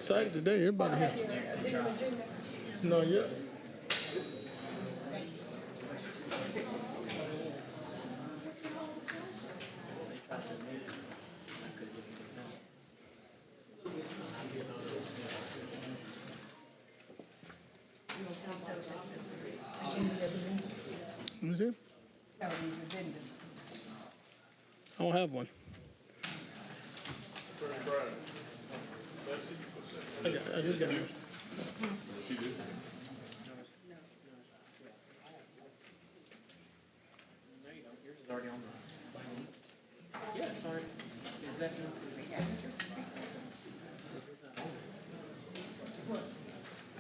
excited today. Everybody here. No, yet. Let me see. I don't have one. I just got one. No, you don't. Yours is already on the. Yeah, it's already. Is that A?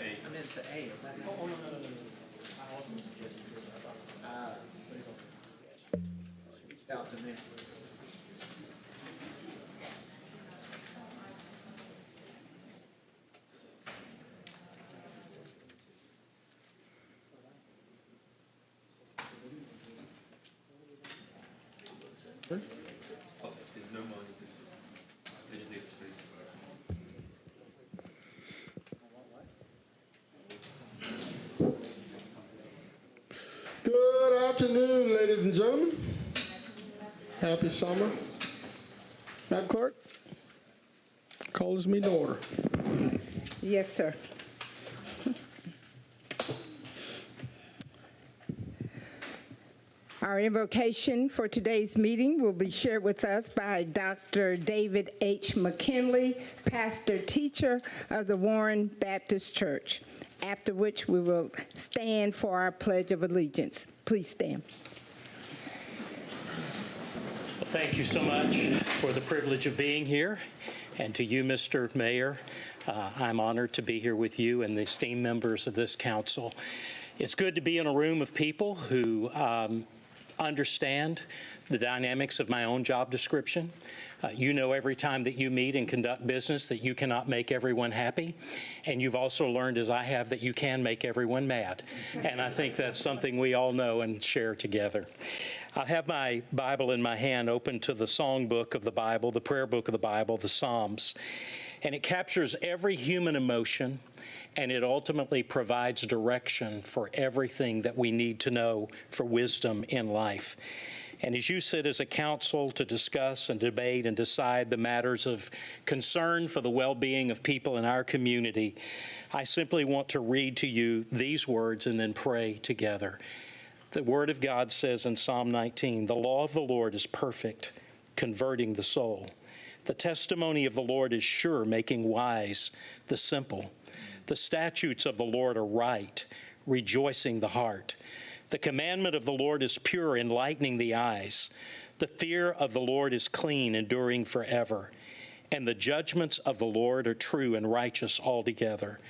I meant the A. Is that? Oh, no. I also suggested this. But it's okay. Reached out to me. Huh? Oh, there's no money. They just need a space. Good afternoon, ladies and gentlemen. Happy summer. Madam Clerk, call this meeting to order. Yes, sir. Our invocation for today's meeting will be shared with us by Dr. David H. McKinley, pastor teacher of the Warren Baptist Church, after which we will stand for our Pledge of Allegiance. Please stand. Well, thank you so much for the privilege of being here. And to you, Mr. Mayor, I'm honored to be here with you and the esteemed members of this council. It's good to be in a room of people who understand the dynamics of my own job description. You know every time that you meet and conduct business that you cannot make everyone happy. And you've also learned, as I have, that you can make everyone mad. And I think that's something we all know and share together. I have my Bible in my hand open to the song book of the Bible, the prayer book of the Bible, the Psalms. And it captures every human emotion, and it ultimately provides direction for everything that we need to know for wisdom in life. And as you sit as a council to discuss and debate and decide the matters of concern for the well-being of people in our community, I simply want to read to you these words and then pray together. The Word of God says in Psalm 19, "The law of the Lord is perfect, converting the soul. The testimony of the Lord is sure, making wise the simple. The statutes of the Lord are right, rejoicing the heart. The commandment of the Lord is pure, enlightening the eyes. The fear of the Lord is clean, enduring forever. And the judgments of the Lord are true and righteous altogether.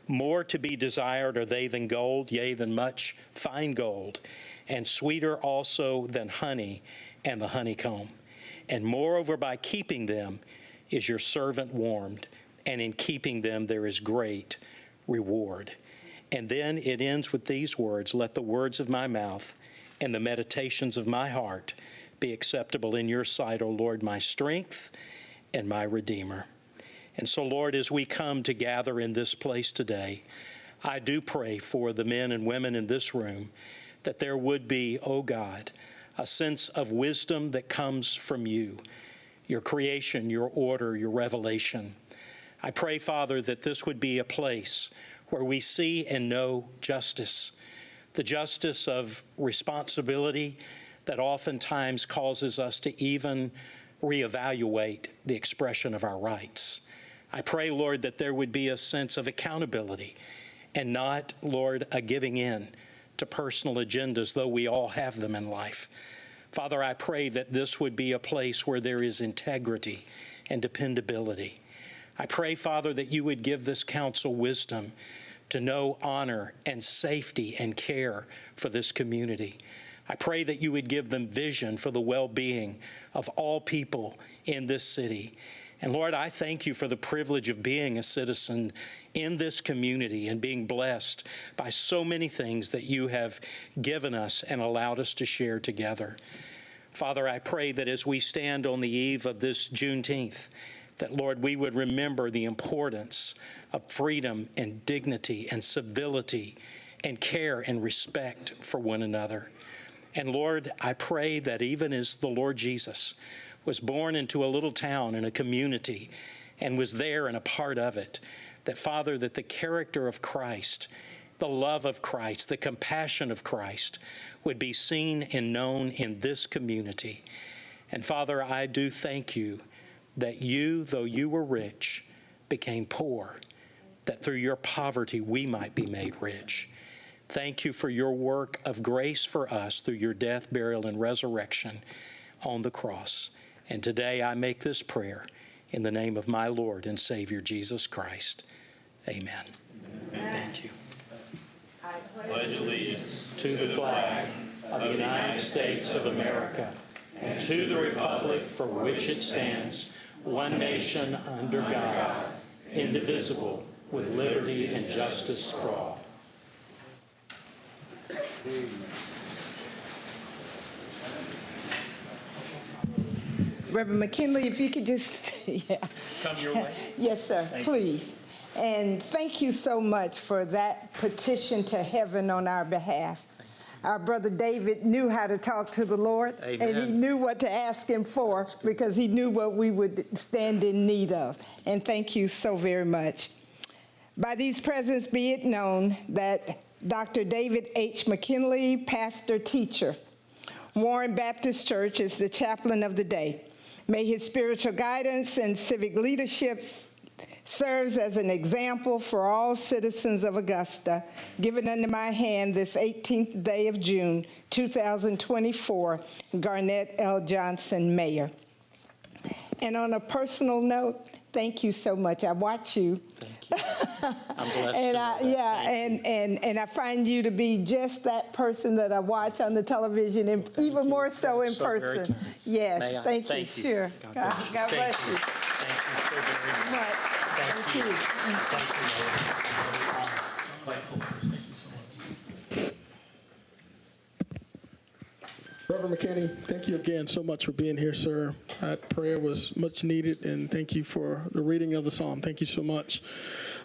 More to be desired are they than gold, yea, than much fine gold, and sweeter also than honey and the honeycomb. And moreover, by keeping them is your servant warmed, and in keeping them there is great reward." And then it ends with these words, "Let the words of my mouth and the meditations of my heart be acceptable in your sight, O Lord, my strength and my Redeemer." And so, Lord, as we come to gather in this place today, I do pray for the men and women in this room that there would be, oh God, a sense of wisdom that comes from you, your creation, your order, your revelation. I pray, Father, that this would be a place where we see and know justice, the justice of responsibility that oftentimes causes us to even reevaluate the expression of our rights. I pray, Lord, that there would be a sense of accountability and not, Lord, a giving in to personal agendas, though we all have them in life. Father, I pray that this would be a place where there is integrity and dependability. I pray, Father, that you would give this council wisdom to know honor and safety and care for this community. I pray that you would give them vision for the well-being of all people in this city. And Lord, I thank you for the privilege of being a citizen in this community and being blessed by so many things that you have given us and allowed us to share together. Father, I pray that as we stand on the eve of this Juneteenth, that, Lord, we would remember the importance of freedom and dignity and civility and care and respect for one another. And Lord, I pray that even as the Lord Jesus was born into a little town in a community and was there and a part of it, that, Father, that the character of Christ, the love of Christ, the compassion of Christ would be seen and known in this community. And Father, I do thank you that you, though you were rich, became poor, that through your poverty we might be made rich. Thank you for your work of grace for us through your death, burial, and resurrection on the cross. And today I make this prayer in the name of my Lord and Savior, Jesus Christ. Amen. Thank you. Pledge allegiance To the flag of the United States of America and to the republic for which it stands, one nation under God, indivisible, with liberty and justice for all. Reverend McKinley, if you could just, yeah. Come your way. Yes, sir, Thank you. please. And thank you so much for that petition to heaven on our behalf. Our brother David knew how to talk to the Lord, and he Amen. knew what to ask him for because he knew what we would stand in need of. And thank you so very much. By these presents be it known that Dr. David H. McKinley, pastor teacher, Warren Baptist Church, is the chaplain of the day. May his spiritual guidance and civic leadership serves as an example for all citizens of Augusta, given under my hand this 18th day of June, 2024, Garnett L. Johnson, Mayor. And on a personal note, thank you so much. I watch you. I'm blessed. And to know that. Thank you. and I find you to be just that person that I watch on the television, and even more so in So very person. kind. Yes, May I? thank you. Thank you. Sure. God bless you. God bless Thank you. Thank you so very much. Right. Thank you. Thank you, Mayor. Reverend McKinney, thank you again so much for being here, sir. That prayer was much needed, and thank you for the reading of the psalm. Thank you so much.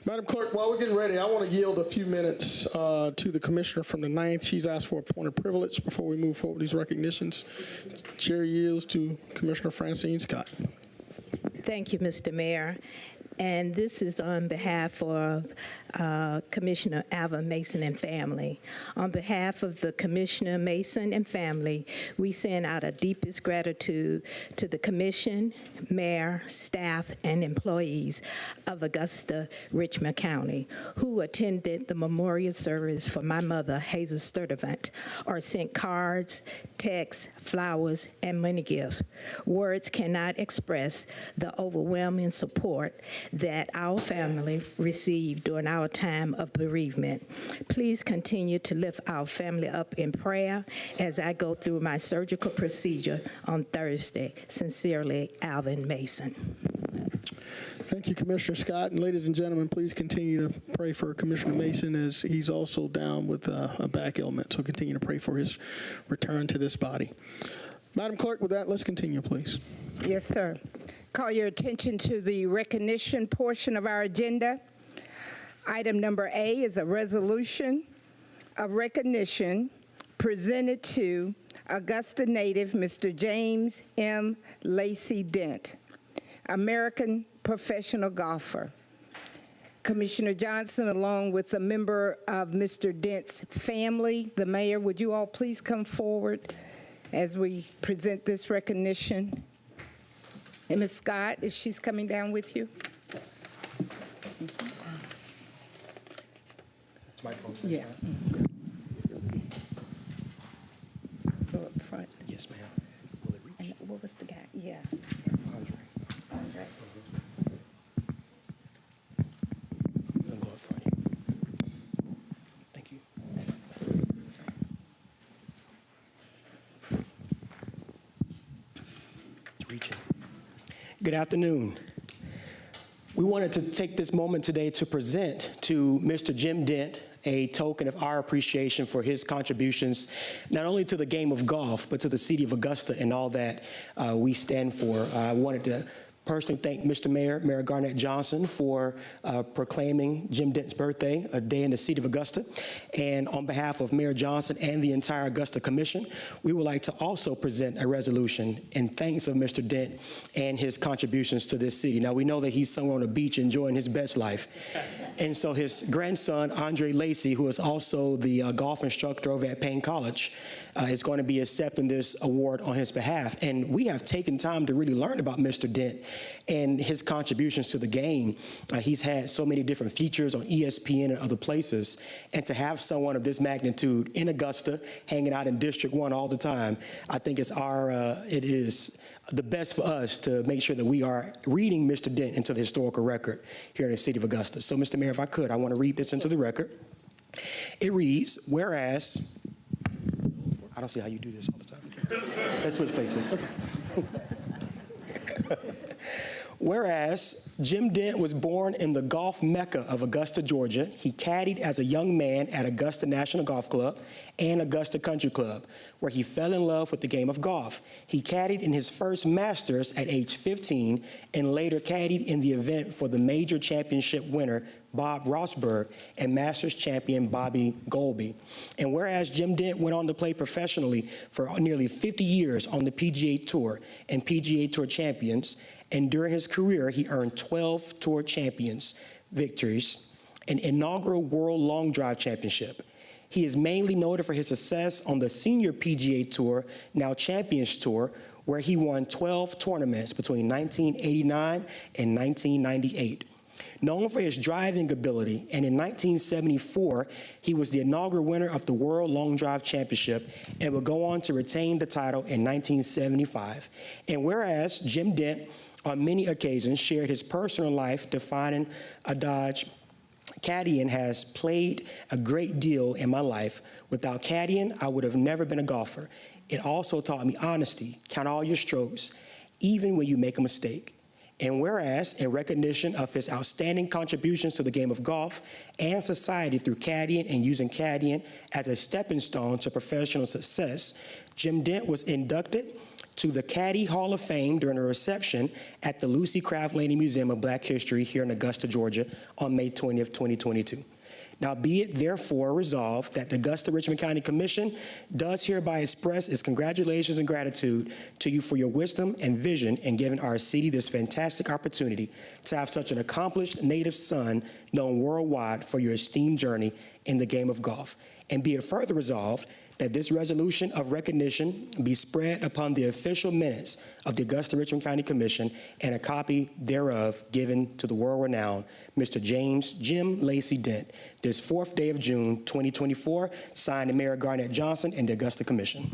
Madam Clerk, while we're getting ready, I want to yield a few minutes to the commissioner from the 9th. She's asked for a point of privilege before we move forward with these recognitions. Chair yields to Commissioner Francine Scott. Thank you, Mr. Mayor. And this is on behalf of Commissioner Alva Mason and family. On behalf of the Commissioner Mason and family, we send out our deepest gratitude to the Commission, Mayor, staff, and employees of Augusta, Richmond County, who attended the memorial service for my mother, Hazel Sturdivant, or sent cards, texts, flowers, and money gifts. Words cannot express the overwhelming support that our family received during our time of bereavement. Please continue to lift our family up in prayer as I go through my surgical procedure on Thursday. Sincerely, Alvin Mason. Thank you, Commissioner Scott. And ladies and gentlemen, please continue to pray for Commissioner Mason as he's also down with a back ailment. So continue to pray for his return to this body. Madam Clerk, with that, let's continue, please. Yes, sir. Call your attention to the recognition portion of our agenda. Item number A is a resolution of recognition presented to Augusta native Mr. James M. Lacey Dent, American professional golfer. Commissioner Johnson, along with a member of Mr. Dent's family, the mayor, would you all please come forward as we present this recognition? And Ms. Scott, is she's coming down with you? Yeah. Go up front. Yes, ma'am. And what was the guy? Yeah. Andre. I'll go up front here. Thank you. It's reaching. Good afternoon. We wanted to take this moment today to present to Mr. Jim Dent a token of our appreciation for his contributions, not only to the game of golf, but to the city of Augusta and all that we stand for. I wanted to personally thank Mr. Mayor Garnett Johnson, for proclaiming Jim Dent's birthday a day in the city of Augusta. And on behalf of Mayor Johnson and the entire Augusta Commission, we would like to also present a resolution in thanks of Mr. Dent and his contributions to this city. Now, we know that he's somewhere on the beach enjoying his best life. And so his grandson, Andre Lacey, who is also the golf instructor over at Payne College, is going to be accepting this award on his behalf. And we have taken time to really learn about Mr. Dent and his contributions to the game. He's had so many different features on ESPN and other places. And to have someone of this magnitude in Augusta, hanging out in District 1 all the time, I think it is the best for us to make sure that we are reading Mr. Dent into the historical record here in the city of Augusta. So, Mr. Mayor, if I could, I want to read this into the record. It reads, whereas, I don't see how you do this all the time. Let's switch places. Whereas Jim Dent was born in the golf mecca of Augusta, Georgia, he caddied as a young man at Augusta National Golf Club and Augusta Country Club, where he fell in love with the game of golf. He caddied in his first Masters at age 15 and later caddied in the event for the major championship winner, Bob Rosberg, and Masters champion Bobby Golby. And whereas Jim Dent went on to play professionally for nearly 50 years on the PGA Tour and PGA Tour champions, and during his career, he earned 12 Tour Champions victories, an inaugural World Long Drive Championship. He is mainly noted for his success on the Senior PGA Tour, now Champions Tour, where he won 12 tournaments between 1989 and 1998. Known for his driving ability, and in 1974, he was the inaugural winner of the World Long Drive Championship and would go on to retain the title in 1975. And whereas Jim Dent, on many occasions, shared his personal life defining a Dodge, caddying has played a great deal in my life. Without caddying, I would have never been a golfer. It also taught me honesty, count all your strokes, even when you make a mistake. And whereas, in recognition of his outstanding contributions to the game of golf and society through caddying and using caddying as a stepping stone to professional success, Jim Dent was inducted to the Caddy Hall of Fame during a reception at the Lucy Craft Laney Museum of Black History here in Augusta, Georgia on May 20th, 2022. Now be it therefore resolved that the Augusta-Richmond County Commission does hereby express its congratulations and gratitude to you for your wisdom and vision in giving our city this fantastic opportunity to have such an accomplished native son known worldwide for your esteemed journey in the game of golf. And be it further resolved that this resolution of recognition be spread upon the official minutes of the Augusta-Richmond County Commission and a copy thereof given to the world-renowned Mr. James Jim Lacey Dent this 4th day of June, 2024, signed Mayor Garnett Johnson and the Augusta Commission.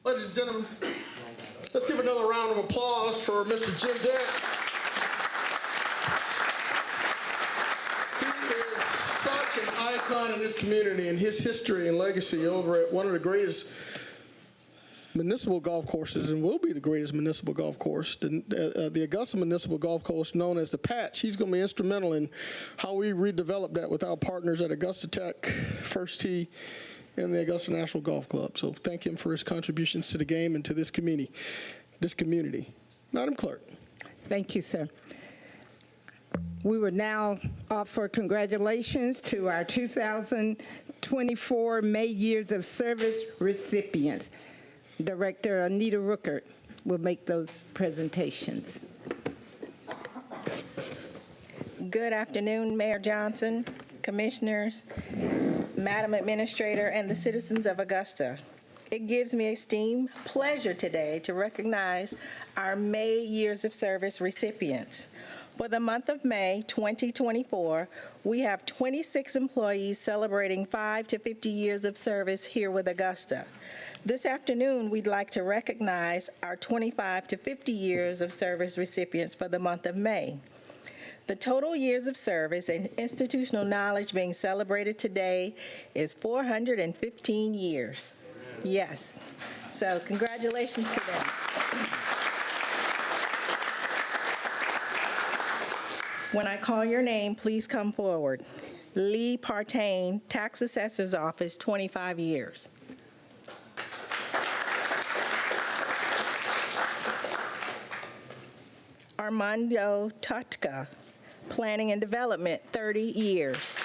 Ladies and gentlemen, let's give another round of applause for Mr. Jim Dent. He is such an icon in this community and his history and legacy over at one of the greatest municipal golf courses, and will be the greatest municipal golf course, the Augusta Municipal Golf Course, known as the Patch. He's going to be instrumental in how we redevelop that with our partners at Augusta Tech, First Tee, and the Augusta National Golf Club. So thank him for his contributions to the game and to this community. Madam Clerk. Thank you, sir. We will now offer congratulations to our 2024 May Years of Service recipients. Director Anita Ruckert will make those presentations. Good afternoon, Mayor Johnson, Commissioners, Madam Administrator, and the citizens of Augusta. It gives me esteemed pleasure today to recognize our May Years of Service recipients. For the month of May 2024, we have 26 employees celebrating 5 to 50 years of service here with Augusta. This afternoon, we'd like to recognize our 25 to 50 years of service recipients for the month of May. The total years of service and institutional knowledge being celebrated today is 415 years. Yes. So congratulations to them. When I call your name, please come forward. Lee Partain, Tax Assessor's Office, 25 years. Armando Tutka, Planning and Development, 30 years.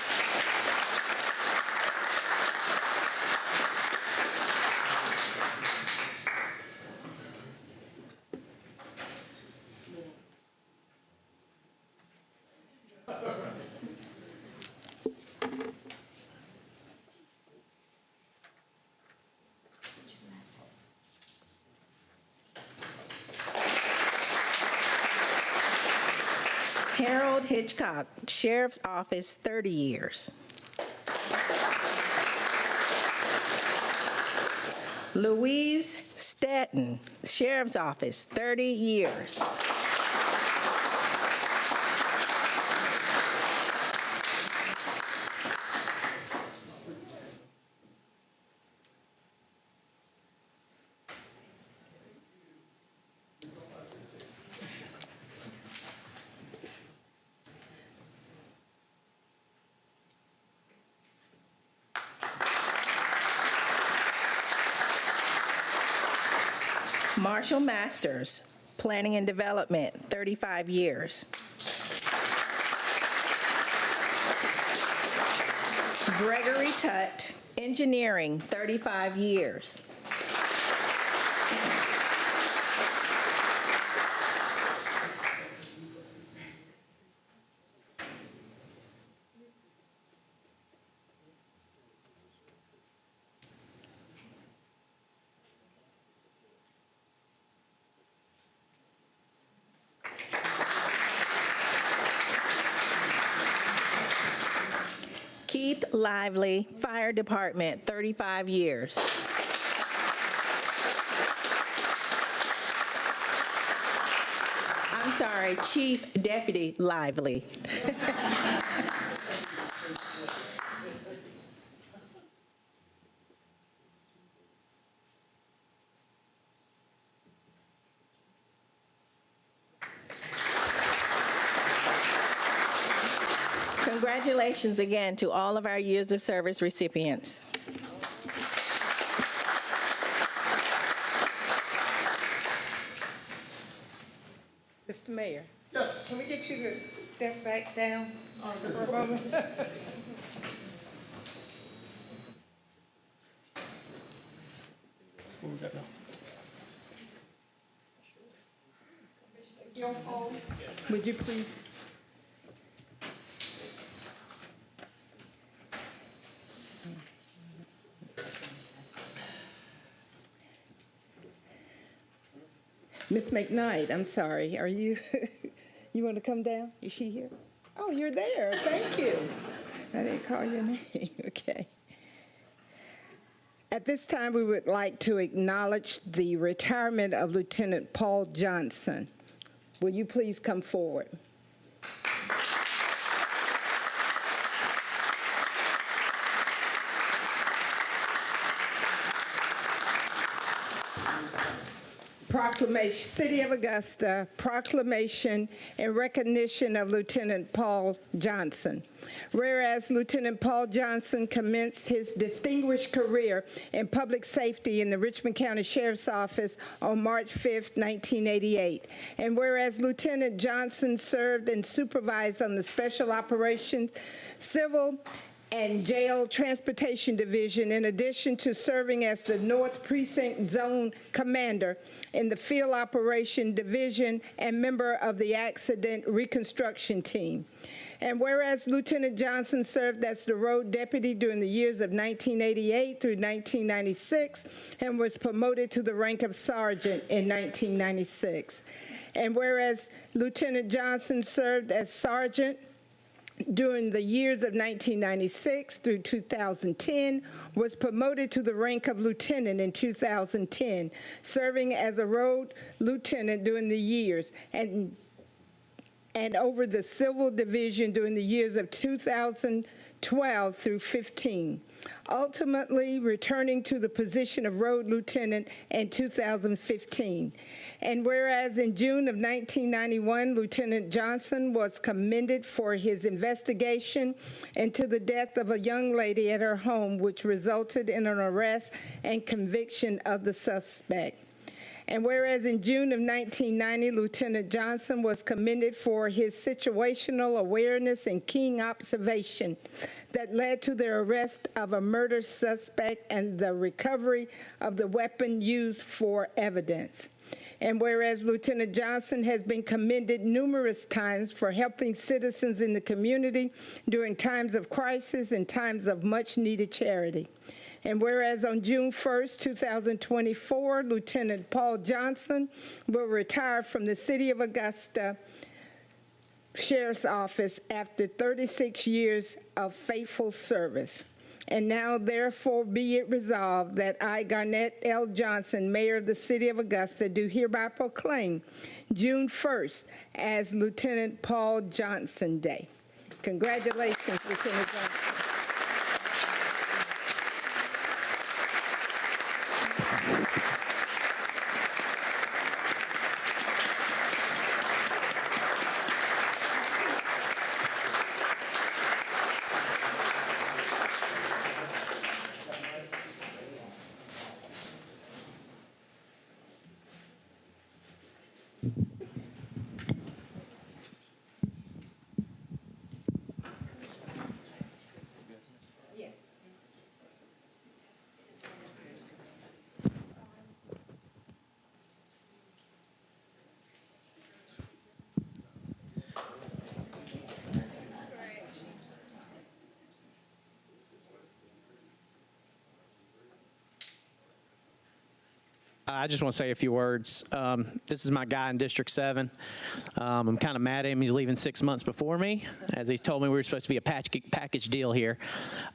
Harold Hitchcock, Sheriff's Office, 30 years. Louise Stanton, Sheriff's Office, 30 years. Marshall Masters, Planning and Development, 35 years. Gregory Tutt, Engineering, 35 years. Keith Lively, Fire Department, 35 years. I'm sorry, Chief Deputy Lively. Congratulations again to all of our years of service recipients. Mr. Mayor, Yes. can we get you to step back down for a moment? What we got now? Your phone. Would you please? Miss McKnight, I'm sorry, are you, you want to come down? Is she here? Oh, you're there, thank you. I didn't call your name, okay. At this time, we would like to acknowledge the retirement of Lieutenant Paul Johnson. Will you please come forward? Proclamation, City of Augusta, proclamation in recognition of Lieutenant Paul Johnson. Whereas Lieutenant Paul Johnson commenced his distinguished career in public safety in the Richmond County Sheriff's Office on March 5, 1988. And whereas Lieutenant Johnson served and supervised on the Special Operations, Civil, and Jail Transportation Division, in addition to serving as the North Precinct Zone Commander in the Field Operation Division and member of the Accident Reconstruction Team. And whereas Lieutenant Johnson served as the road deputy during the years of 1988 through 1996 and was promoted to the rank of sergeant in 1996. And whereas Lieutenant Johnson served as sergeant during the years of 1996 through 2010, was promoted to the rank of lieutenant in 2010, serving as a road lieutenant during the years, and over the civil division during the years of 2012 through 15, ultimately returning to the position of road lieutenant in 2015. And whereas in June of 1991, Lieutenant Johnson was commended for his investigation into the death of a young lady at her home, which resulted in an arrest and conviction of the suspect. And whereas in June of 1990, Lieutenant Johnson was commended for his situational awareness and keen observation that led to the arrest of a murder suspect and the recovery of the weapon used for evidence. And whereas Lieutenant Johnson has been commended numerous times for helping citizens in the community during times of crisis and times of much-needed charity. And whereas on June 1st, 2024, Lieutenant Paul Johnson will retire from the City of Augusta Sheriff's Office after 36 years of faithful service. And now, therefore, be it resolved that I, Garnett L. Johnson, Mayor of the City of Augusta, do hereby proclaim June 1st as Lieutenant Paul Johnson Day. Congratulations, Lieutenant Johnson. I just want to say a few words. This is my guy in District 7. I'm kind of mad at him. He's leaving 6 months before me, as he told me we were supposed to be a package deal here.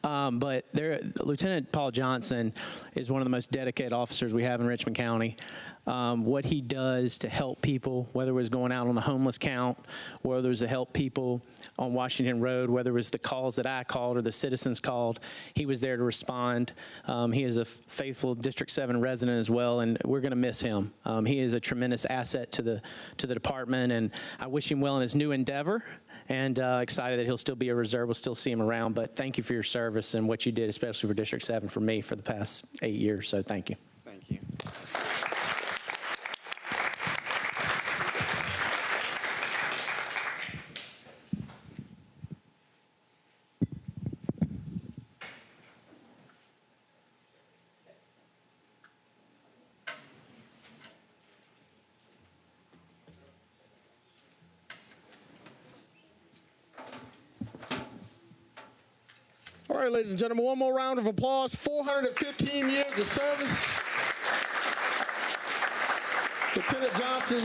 But Lieutenant Paul Johnson is one of the most dedicated officers we have in Richmond County. What he does to help people, whether it was going out on the homeless count, whether it was to help people on Washington Road, whether it was the calls that I called or the citizens called, he was there to respond. He is a faithful District 7 resident as well, and we're going to miss him. He is a tremendous asset to the department, and I wish him well in his new endeavor, and excited that he'll still be a reserve. We'll still see him around, but thank you for your service and what you did, especially for District 7 for me for the past 8 years, so thank you. Thank you. All right, ladies and gentlemen, one more round of applause. 415 years of service. Lieutenant Johnson,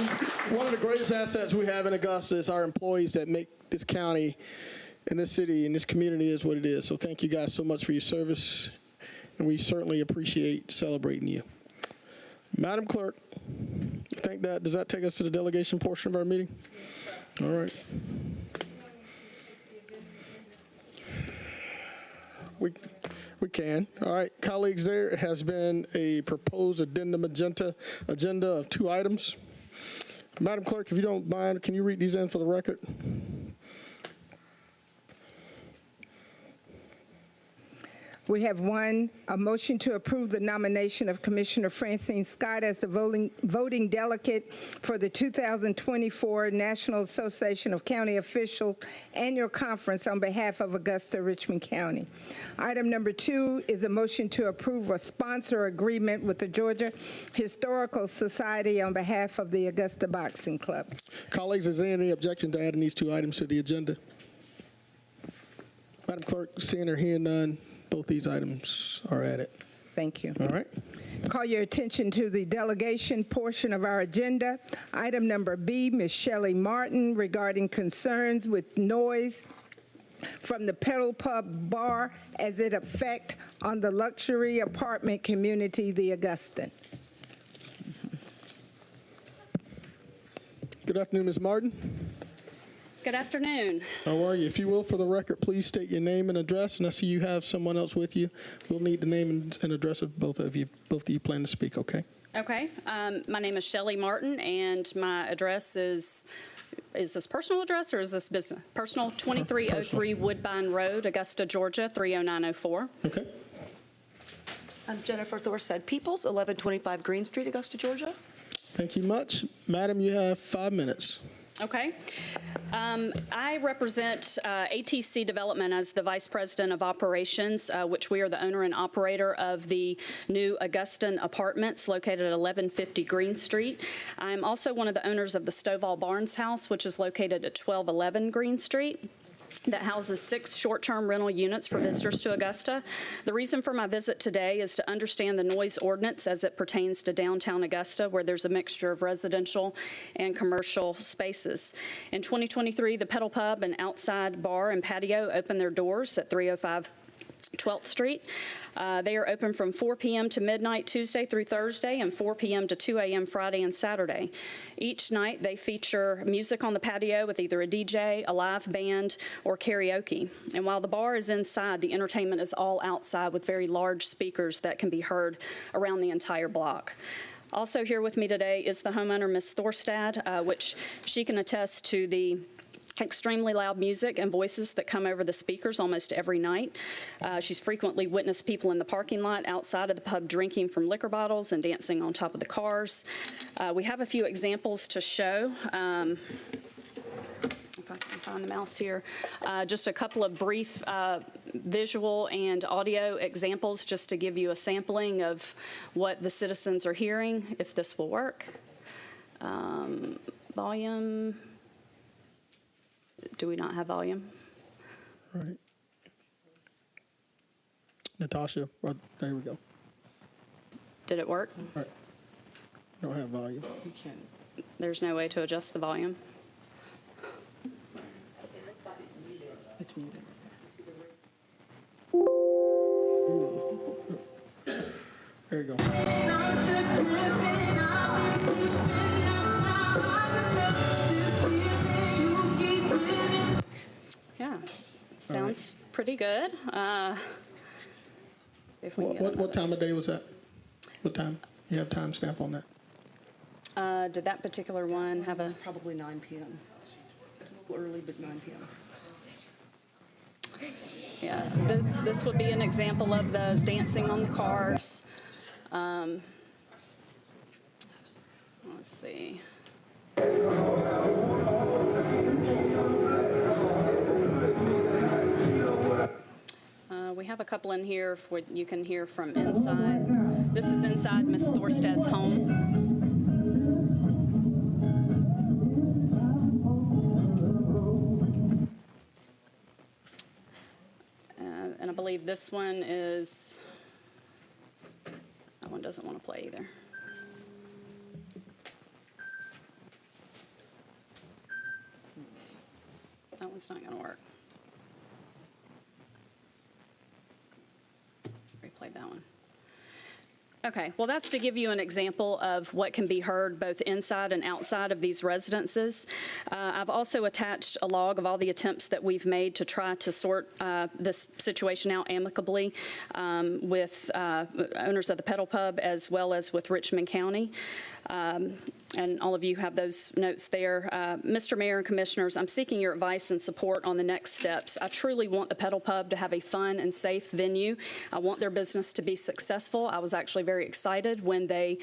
one of the greatest assets we have in Augusta is our employees that make this county and this city and this community is what it is. So thank you guys so much for your service, and we certainly appreciate celebrating you. Madam Clerk, does that take us to the delegation portion of our meeting? All right. We can. All right, colleagues, there has been a proposed addendum agenda of 2 items. Madam Clerk, if you don't mind, can you read these in for the record? We have one, a motion to approve the nomination of Commissioner Francine Scott as the voting delegate for the 2024 National Association of County Officials Annual Conference on behalf of Augusta, Richmond County. Item number 2 is a motion to approve a sponsor agreement with the Georgia Historical Society on behalf of the Augusta Boxing Club. Colleagues, is there any objection to adding these 2 items to the agenda? Madam Clerk, seeing or hearing none, both these items are added. Thank you. All right. Call your attention to the delegation portion of our agenda. Item number B, Ms. Shelley Martin, regarding concerns with noise from the Pedal Pub Bar as it affect on the luxury apartment community, the Augusta. Good afternoon, Ms. Martin. Good afternoon. How are you? If you will, for the record, please state your name and address. And I see you have someone else with you. We'll need the name and address of both of you. Both of you plan to speak, okay? Okay. My name is Shelley Martin, and my address is this personal address or is this business? Personal, 2303 Woodbine Road, Augusta, Georgia, 30904. Okay. I'm Jennifer Thorstead Peoples, 1125 Green Street, Augusta, Georgia. Thank you much. Madam, you have 5 minutes. Okay. I represent ATC Development as the Vice President of Operations, which we are the owner and operator of the new Augustan Apartments located at 1150 Green Street. I'm also one of the owners of the Stovall Barnes House, which is located at 1211 Green Street, that houses 6 short-term rental units for visitors to Augusta. The reason for my visit today is to understand the noise ordinance as it pertains to downtown Augusta, where there's a mixture of residential and commercial spaces. In 2023, the Pedal Pub and Outside Bar and Patio opened their doors at 305 12th Street. They are open from 4 p.m. to midnight Tuesday through Thursday and 4 p.m. to 2 a.m. Friday and Saturday. Each night they feature music on the patio with either a DJ, a live band, or karaoke. And while the bar is inside, the entertainment is all outside with very large speakers that can be heard around the entire block. Also here with me today is the homeowner, Ms. Thorstad, which she can attest to the extremely loud music and voices that come over the speakers almost every night. She's frequently witnessed people in the parking lot outside of the pub drinking from liquor bottles and dancing on top of the cars. We have a few examples to show. If I can find the mouse here. Just a couple of brief visual and audio examples just to give you a sampling of what the citizens are hearing, if this will work. Volume. Do we not have volume? All right. Natasha, there we go. Did it work? All right. Don't have volume. You can. There's no way to adjust the volume. It's muted. There you go. Yeah, sounds pretty good. If we can get What time of day was that? What time? You have timestamp on that? did that particular one have a? It's probably 9 p.m. A little early, but 9 p.m. Yeah, this would be an example of the dancing on the cars. Let's see. We have a couple in here where you can hear from inside. This is inside Miss Thorstad's home. And I believe this one is, that one doesn't want to play either. That one's not going to work. Replayed that one. Okay, well, that's to give you an example of what can be heard both inside and outside of these residences. I've also attached a log of all the attempts that we've made to try to sort this situation out amicably with owners of the Pedal Pub as well as with Richmond County. And all of you have those notes there. Mr. Mayor and Commissioners, I'm seeking your advice and support on the next steps. I truly want the Pedal Pub to have a fun and safe venue. I want their business to be successful. I was actually very excited when they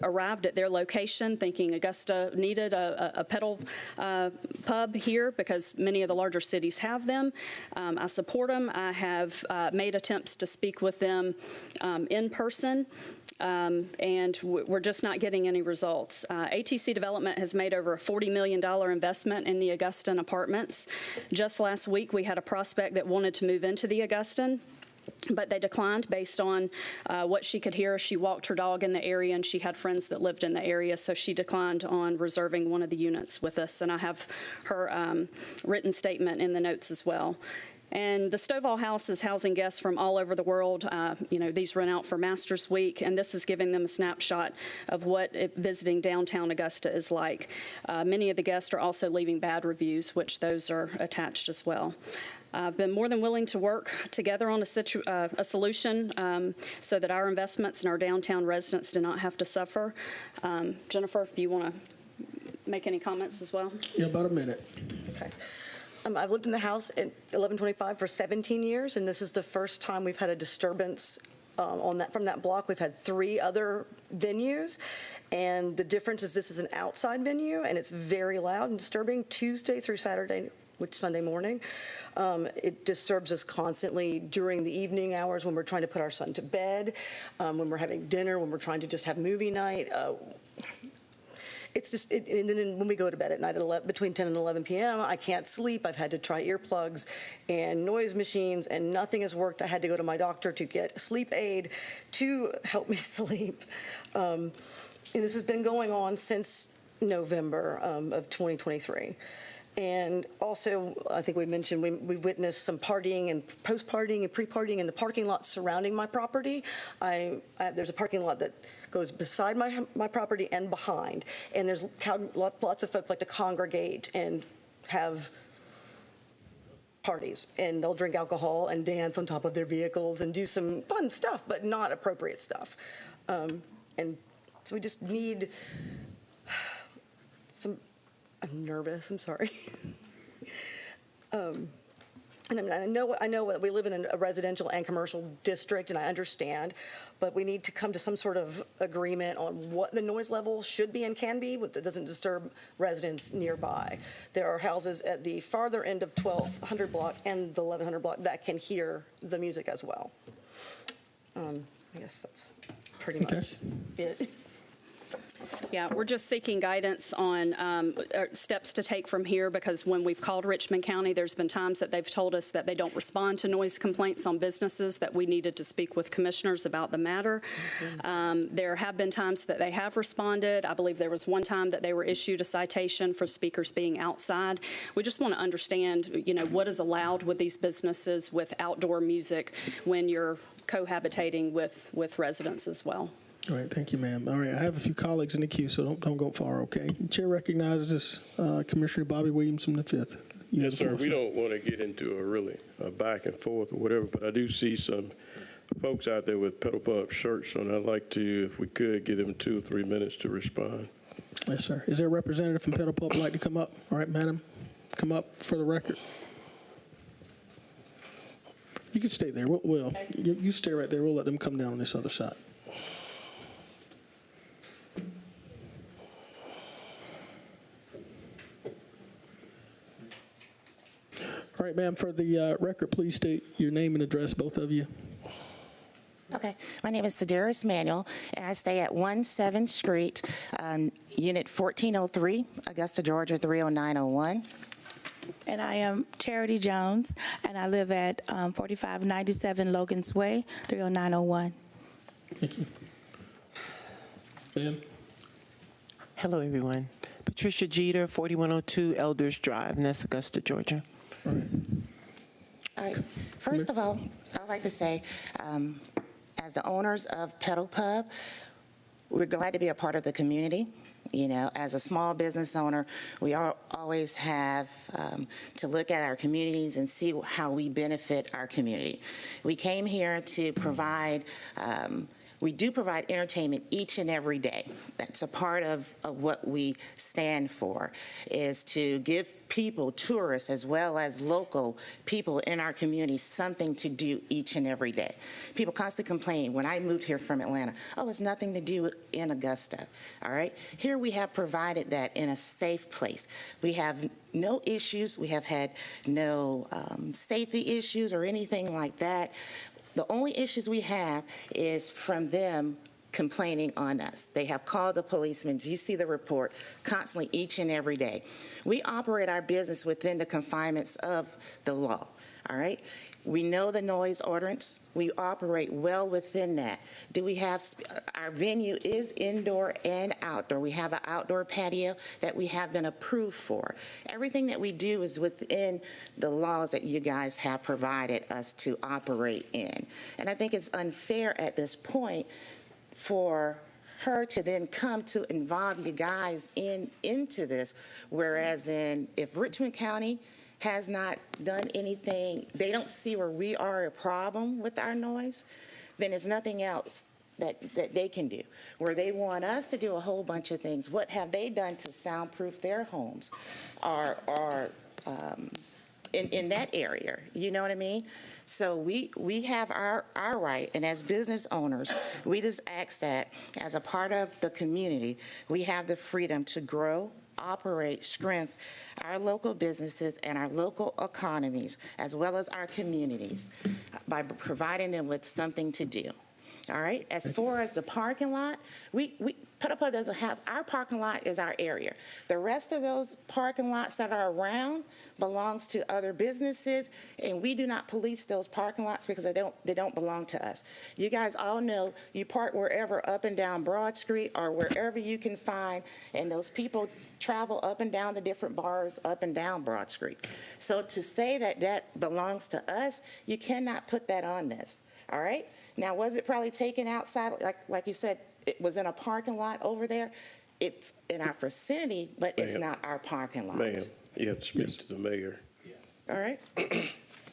arrived at their location, thinking Augusta needed a pedal pub here because many of the larger cities have them. I support them. I have made attempts to speak with them in person. and we're just not getting any results. ATC Development has made over a $40 million investment in the Augustan apartments. Just last week, we had a prospect that wanted to move into the Augustan, but they declined based on what she could hear. She walked her dog in the area, and she had friends that lived in the area, so she declined on reserving one of the units with us, and I have her written statement in the notes as well. And the Stovall House is housing guests from all over the world. These rent out for Masters Week, and this is giving them a snapshot of what visiting downtown Augusta is like. Many of the guests are also leaving bad reviews, which those are attached as well. I've been more than willing to work together on a solution so that our investments and our downtown residents do not have to suffer. Jennifer, if you want to make any comments as well. Yeah, about a minute. Okay. I've lived in the house at 1125 for 17 years, and this is the first time we've had a disturbance from that block. We've had 3 other venues, and the difference is this is an outside venue, and it's very loud and disturbing Tuesday through Saturday, which Sunday morning. It disturbs us constantly during the evening hours when we're trying to put our son to bed, when we're having dinner, when we're trying to just have movie night. It's just, and then when we go to bed at night at between 10 and 11 p.m., I can't sleep. I've had to try earplugs and noise machines, and nothing has worked. I had to go to my doctor to get a sleep aid to help me sleep. And this has been going on since November of 2023. And also, I think we mentioned we witnessed some partying and post-partying and pre-partying in the parking lot surrounding my property. There's a parking lot that goes beside my property and behind, and there's lots of folks like to congregate and have parties, and they'll drink alcohol and dance on top of their vehicles and do some fun stuff, but not appropriate stuff. And so we just need some. I'm nervous. I'm sorry. And I know we live in a residential and commercial district, and I understand, but we need to come to some sort of agreement on what the noise level should be and can be that doesn't disturb residents nearby. There are houses at the farther end of 1200 block and the 1100 block that can hear the music as well. I guess that's pretty much it. Yeah, we're just seeking guidance on steps to take from here, because when we've called Richmond County, there's been times that they've told us that they don't respond to noise complaints on businesses, that we needed to speak with commissioners about the matter. There have been times that they have responded. I believe there was one time that they were issued a citation for speakers being outside. We just want to understand, what is allowed with these businesses with outdoor music when you're cohabitating with residents as well. All right, thank you, ma'am. All right, I have a few colleagues in the queue, so don't go far, okay? The chair recognizes Commissioner Bobby Williamson V. Yes, sir. We don't want to get into a back and forth or whatever, but I do see some folks out there with pedal pop shirts on. I'd like to, if we could, give them 2 or 3 minutes to respond. Yes, sir. Is there a representative from Pedal Pub like to come up? All right, madam, come up for the record. You can stay there. You stay right there. We'll let them come down on this other side. All right, ma'am, for the record, please state your name and address, both of you. Okay. My name is Sedaris Manuel, and I stay at 17th Street, Unit 1403, Augusta, Georgia, 30901. And I am Charity Jones, and I live at 4597 Logan's Way, 30901. Thank you. Ma'am? Hello, everyone. Patricia Jeter, 4102 Elders Drive, Ness, Augusta, Georgia. All right. All right. First of all, I'd like to say, as the owners of Pedal Pub, we're glad to be a part of the community. As a small business owner, we always have to look at our communities and see how we benefit our community. We came here to provide we do provide entertainment each and every day. That's a part of what we stand for, is to give people, tourists, as well as local people in our community, something to do each and every day. People constantly complain, when I moved here from Atlanta, oh, it's nothing to do in Augusta, all right? Here we have provided that in a safe place. We have no issues. We have had no safety issues or anything like that. The only issues we have is from them complaining on us. They have called the policemen. You see the report constantly each and every day. We operate our business within the confinements of the law, all right? We know the noise ordinance. We operate well within that. Do we have, our venue is indoor and outdoor. We have an outdoor patio that we have been approved for. Everything that we do is within the laws that you guys have provided us to operate in. And I think it's unfair at this point for her to then come to involve you guys into this, whereas if Richmond County has not done anything, they don't see where we are a problem with our noise, then there's nothing else that they can do. Where they want us to do a whole bunch of things, what have they done to soundproof their homes or in that area? You know what I mean? So we have our right, and as business owners, we just ask that as a part of the community, we have the freedom to grow, operate, strengthen our local businesses and our local economies, as well as our communities, by providing them with something to do. All right. As far as the parking lot, Petalpa doesn't have, our parking lot is our area. The rest of those parking lots that are around belongs to other businesses, and we do not police those parking lots because they don't belong to us. You guys all know you park wherever up and down Broad Street or wherever you can find, and those people travel up and down the different bars up and down Broad Street. So to say that that belongs to us, you cannot put that on this. All right. Now, was it probably taken outside, like you said, it was in a parking lot over there? It's in our vicinity, but it's not our parking lot. Ma'am, you have to speak to the mayor. All right.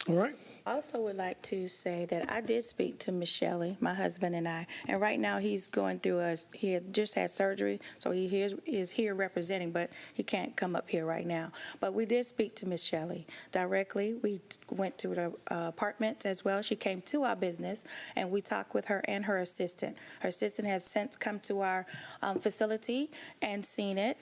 All right. I also would like to say that I did speak to Miss Shelley, my husband and I, and right now he's going through he had just had surgery, so he is here representing, but he can't come up here right now. But we did speak to Miss Shelley directly. We went to the apartments as well. She came to our business, and we talked with her and her assistant. Her assistant has since come to our facility and seen it.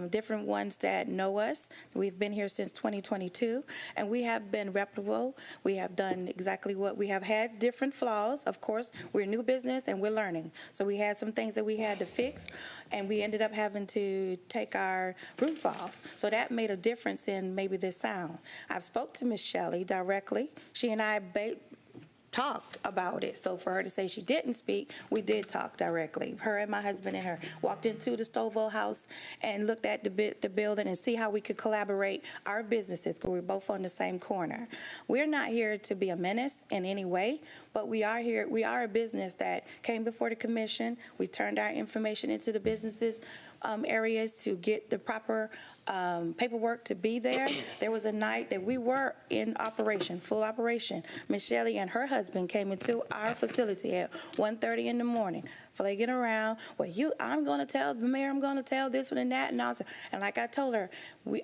Different ones that know us. We've been here since 2022, and we have been reputable. We have done exactly what we have had different flaws. Of course, we're a new business and we're learning. So we had some things that we had to fix, and we ended up having to take our roof off. So that made a difference in maybe the sound. I've spoke to Miss Shelley directly. She and I talked about it. So for her to say she didn't speak, we did talk directly. Her and my husband and her walked into the Stovall house and looked at the building and see how we could collaborate our businesses, because we're both on the same corner. We're not here to be a menace in any way, but we are here. We are a business that came before the commission. We turned our information into the businesses areas to get the proper paperwork to be there. There was a night that we were in operation, full operation. Miss Shelley and her husband came into our facility at 1:30 in the morning, flagging around. Well, I'm going to tell the mayor, I'm going to tell this one and that, and all. And like I told her,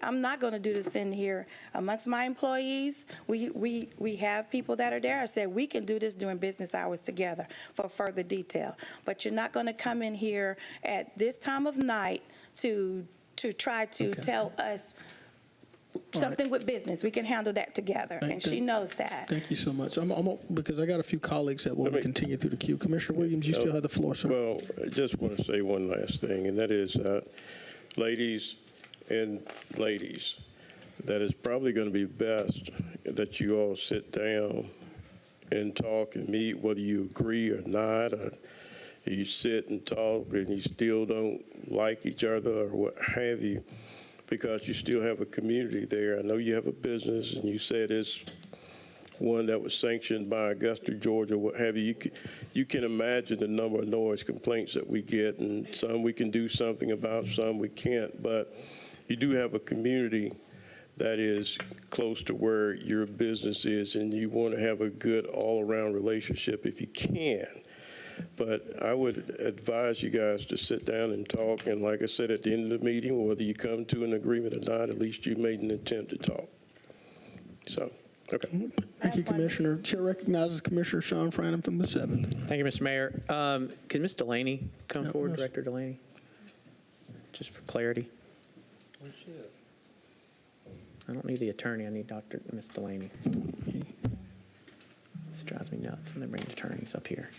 I'm not going to do this in here amongst my employees. We have people that are there. I said we can do this during business hours together for further detail. But you're not going to come in here at this time of night to try to tell us something with business. We can handle that together, and she knows that. Thank you so much. Because I got a few colleagues that will continue through the queue. Commissioner Williams, you still have the floor, sir. Well, I just want to say one last thing, and that is, ladies and ladies, that is probably going to be best that you all sit down and talk and meet, whether you agree or not, or you sit and talk and you still don't like each other or what have you, because you still have a community there. I know you have a business, and you said it's one that was sanctioned by Augusta, Georgia, what have you. You can imagine the number of noise complaints that we get, and some we can do something about, some we can't. But you do have a community that is close to where your business is, and you want to have a good all-around relationship if you can. But I would advise you guys to sit down and talk, and like I said, at the end of the meeting, whether you come to an agreement or not, at least you made an attempt to talk. So, okay. Thank you, Commissioner. Chair recognizes Commissioner Sean Frannon from the 7th. Thank you, Mr. Mayor. Can Ms. Delaney come forward, Director Delaney? Just for clarity. I don't need the attorney. I need Ms. Delaney. This drives me nuts when they bring attorneys up here.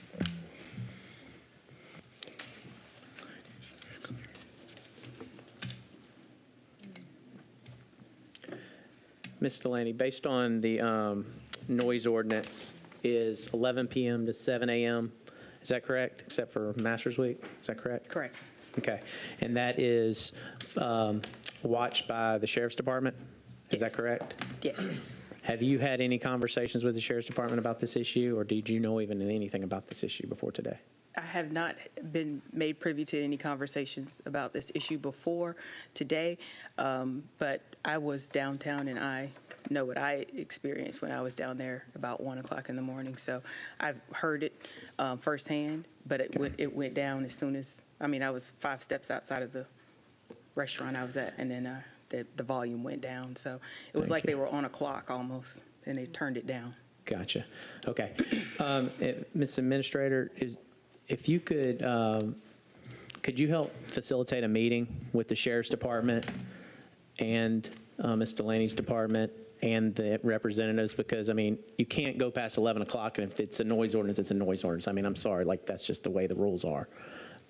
Ms. Delaney, based on the noise ordinance, is 11 p.m. to 7 a.m., is that correct, except for Masters Week? Is that correct? Correct. Okay. And that is watched by the Sheriff's Department? Is that correct? Yes. Have you had any conversations with the Sheriff's Department about this issue, or did you know even anything about this issue before today? I have not been made privy to any conversations about this issue before today, but I was downtown and I know what I experienced when I was down there about 1 o'clock in the morning. So I've heard it firsthand, but it went down as soon as, I was 5 steps outside of the restaurant I was at, and then the volume went down. So it was like they were on a clock almost, and they turned it down. Gotcha. Okay. Ms. Administrator, if you could you help facilitate a meeting with the Sheriff's Department and Ms. Delaney's department and the representatives? Because, you can't go past 11 o'clock, and if it's a noise ordinance, it's a noise ordinance. I'm sorry, that's just the way the rules are.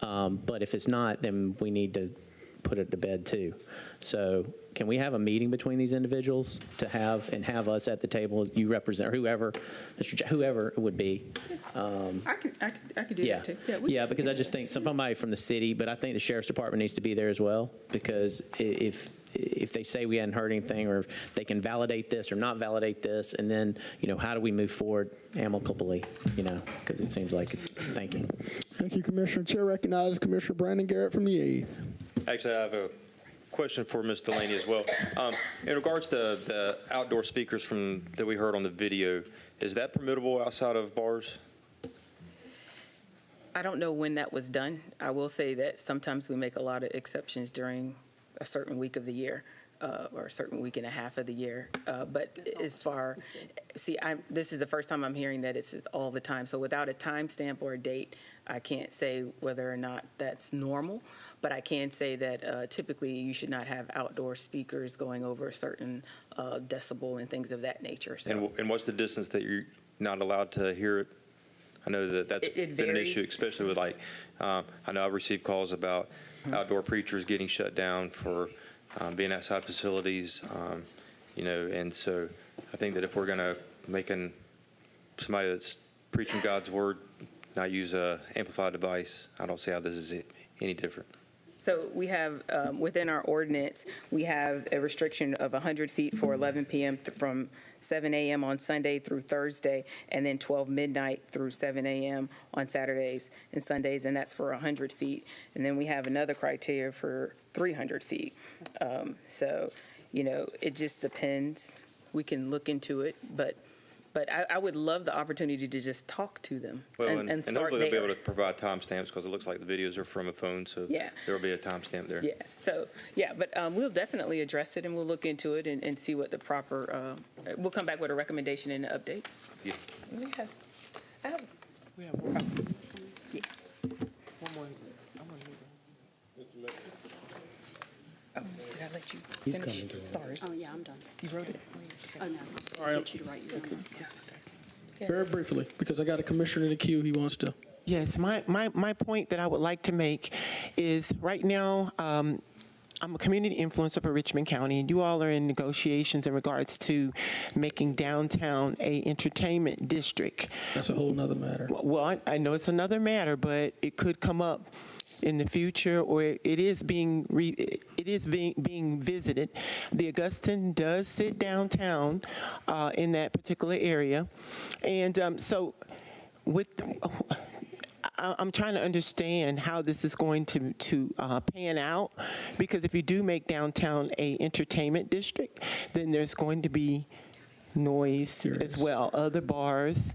But if it's not, then we need to put it to bed too. So can we have a meeting between these individuals to have us at the table, you represent, or whoever, whoever it would be? I could do that too. Yeah, because I just think somebody from the city, but I think the Sheriff's Department needs to be there as well, because if they say we hadn't heard anything, or if they can validate this or not validate this, and then, how do we move forward amicably, because it seems like, thank you. Thank you, Commissioner. Chair recognizes Commissioner Brandon Garrett from the 8th. Actually, I have a question for Ms. Delaney as well. In regards to the outdoor speakers that we heard on the video, is that permissible outside of bars? I don't know when that was done. I will say that sometimes we make a lot of exceptions during a certain week of the year, or a certain week and a half of the year. But as far, this is the first time I'm hearing that it's all the time. So without a timestamp or a date, I can't say whether or not that's normal. But I can say that typically you should not have outdoor speakers going over a certain decibel and things of that nature. So. And what's the distance that you're not allowed to hear it? I know that's been an issue, especially with I know I've received calls about outdoor preachers getting shut down for being outside facilities, and so I think that if we're going to make somebody that's preaching God's word not use a amplified device, I don't see how this is any different. So we have, within our ordinance, we have a restriction of 100 feet for 11 p.m. From 7 a.m. on Sunday through Thursday, and then 12 midnight through 7 a.m. on Saturdays and Sundays, and that's for 100 feet. And then we have another criteria for 300 feet. So, it just depends. We can look into it, but I would love the opportunity to just talk to them and start hopefully there. they'll be able to provide timestamps, because it looks like the videos are from a phone, so Yeah. there will be a timestamp there. Yeah. So, but we'll definitely address it, and we'll look into it and see what the proper, we'll come back with a recommendation and an update. Yeah. Yes. I have, We have one more. oh, did I let you He's finish? coming to it. Sorry. Oh, yeah, I'm done. You wrote it? Oh, no. Sorry. I want you to write your own. Very briefly, because I got a commissioner in the queue he wants to. Yes, my point that I would like to make is right now, I'm a community influencer for Richmond County, and you all are in negotiations in regards to making downtown a entertainment district. That's a whole nother matter. Well, I know it's another matter, but it could come up in the future, or it is being visited. The Augustan does sit downtown in that particular area, and so I'm trying to understand how this is going to pan out, because if you do make downtown a entertainment district, then there's going to be noise as well, other bars,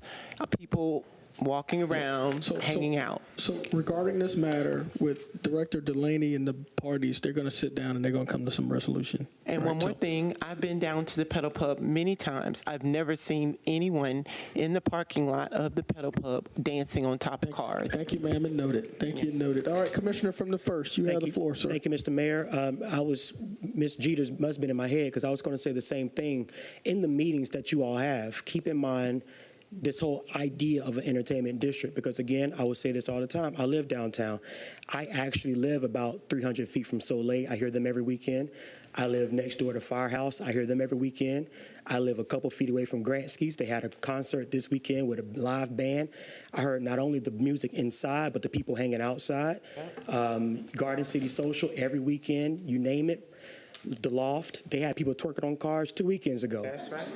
people walking around, hanging out. So regarding this matter with Director Delaney and the parties, they're going to sit down and they're going to come to some resolution. And one more thing, I've been down to the Pedal Pub many times. I've never seen anyone in the parking lot of the Pedal Pub dancing on top of cars. Thank you, ma'am, and noted. Thank you, noted. All right, Commissioner from the 1st, you have the floor, sir. Thank you, Mr. Mayor. Ms. Jeter's must have been in my head, because I was going to say the same thing. In the meetings that you all have, keep in mind this whole idea of an entertainment district, because again, I will say this all the time, I live downtown. I actually live about 300 feet from Soleil. I hear them every weekend. I live next door to Firehouse. I hear them every weekend. I live a couple feet away from Grantski's. They had a concert this weekend with a live band. I heard not only the music inside, but the people hanging outside. Garden City Social every weekend, you name it. The Loft, they had people twerking on cars 2 weekends ago. That's right.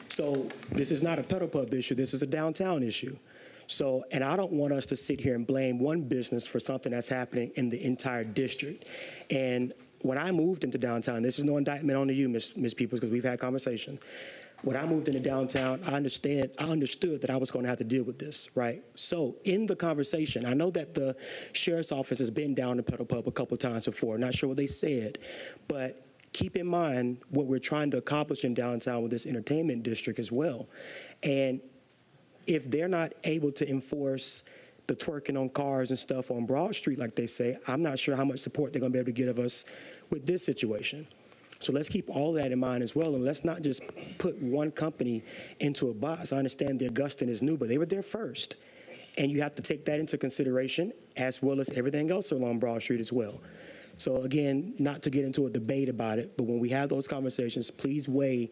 So this is not a pedal pub issue. This is a downtown issue. So, and I don't want us to sit here and blame one business for something that's happening in the entire district. And when I moved into downtown, this is no indictment on you, Ms. Peoples, because we've had conversation. When I moved into downtown, I understood that I was going to have to deal with this, right? So in the conversation, I know that the sheriff's office has been down to Pedal Pub a couple times before. Not sure what they said, but keep in mind what we're trying to accomplish in downtown with this entertainment district as well. And if they're not able to enforce the twerking on cars and stuff on Broad Street, like they say, I'm not sure how much support they're going to be able to give us with this situation. So let's keep all that in mind as well, and let's not just put one company into a box. I understand the Augustan is new, but they were there first. And you have to take that into consideration, as well as everything else along Broad Street as well. So again, not to get into a debate about it, but when we have those conversations, please weigh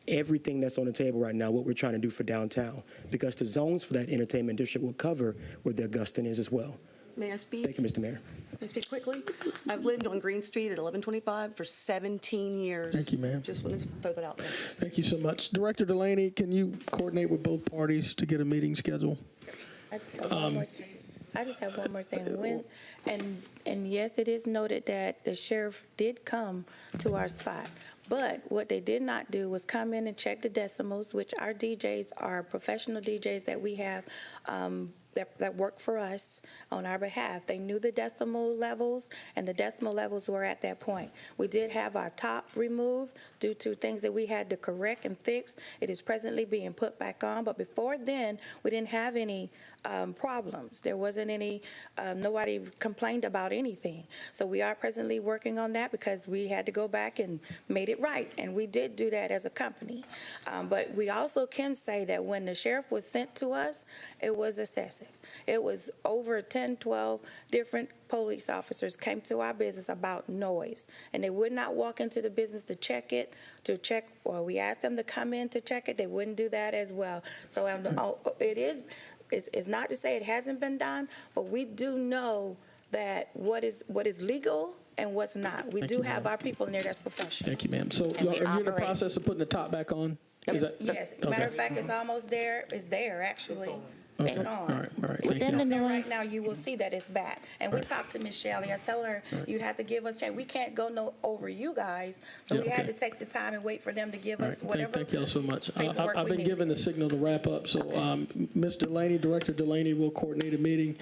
everything that's on the table right now, what we're trying to do for downtown, because the zones for that entertainment district will cover where the Augustan is as well. May I speak? Thank you, Mr. Mayor. May I speak quickly? I've lived on Green Street at 1125 for 17 years. Thank you, ma'am. Just wanted to throw that out there. Thank you so much. Director Delaney, can you coordinate with both parties to get a meeting scheduled? I just have one more thing. And yes, it is noted that the sheriff did come to our spot, but what they did not do was come in and check the decimals, which our DJs are professional DJs that we have that work for us on our behalf. They knew the decimal levels, and the decimal levels were at that point. We did have our top removed due to things that we had to correct and fix. It is presently being put back on, but before then, we didn't have any problems. There wasn't any, nobody complained about anything. So we are presently working on that because we had to go back and made it right, and we did do that as a company. But we also can say that when the sheriff was sent to us, it was excessive. It was over 10, 12 different police officers came to our business about noise, and they would not walk into the business to check, or we asked them to come in to check it. They wouldn't do that as well. So it's not to say it hasn't been done, but we do know that what is legal and what's not. We do have our people in there that's professional. Thank you, ma'am. So are you in the process of putting the top back on? Yes. Matter of fact, it's almost there. It's there, actually. Okay. It's on. All right. Within the noise. Right now, you will see that it's back. And we talked to Ms. Shelley. I tell her, you have to give us time. We can't go over you guys. So we had to take the time and wait for them to give us whatever. Thank you all so much. paperwork I've we been need. given the signal to wrap up. So Ms. Delaney, Director Delaney will coordinate a meeting.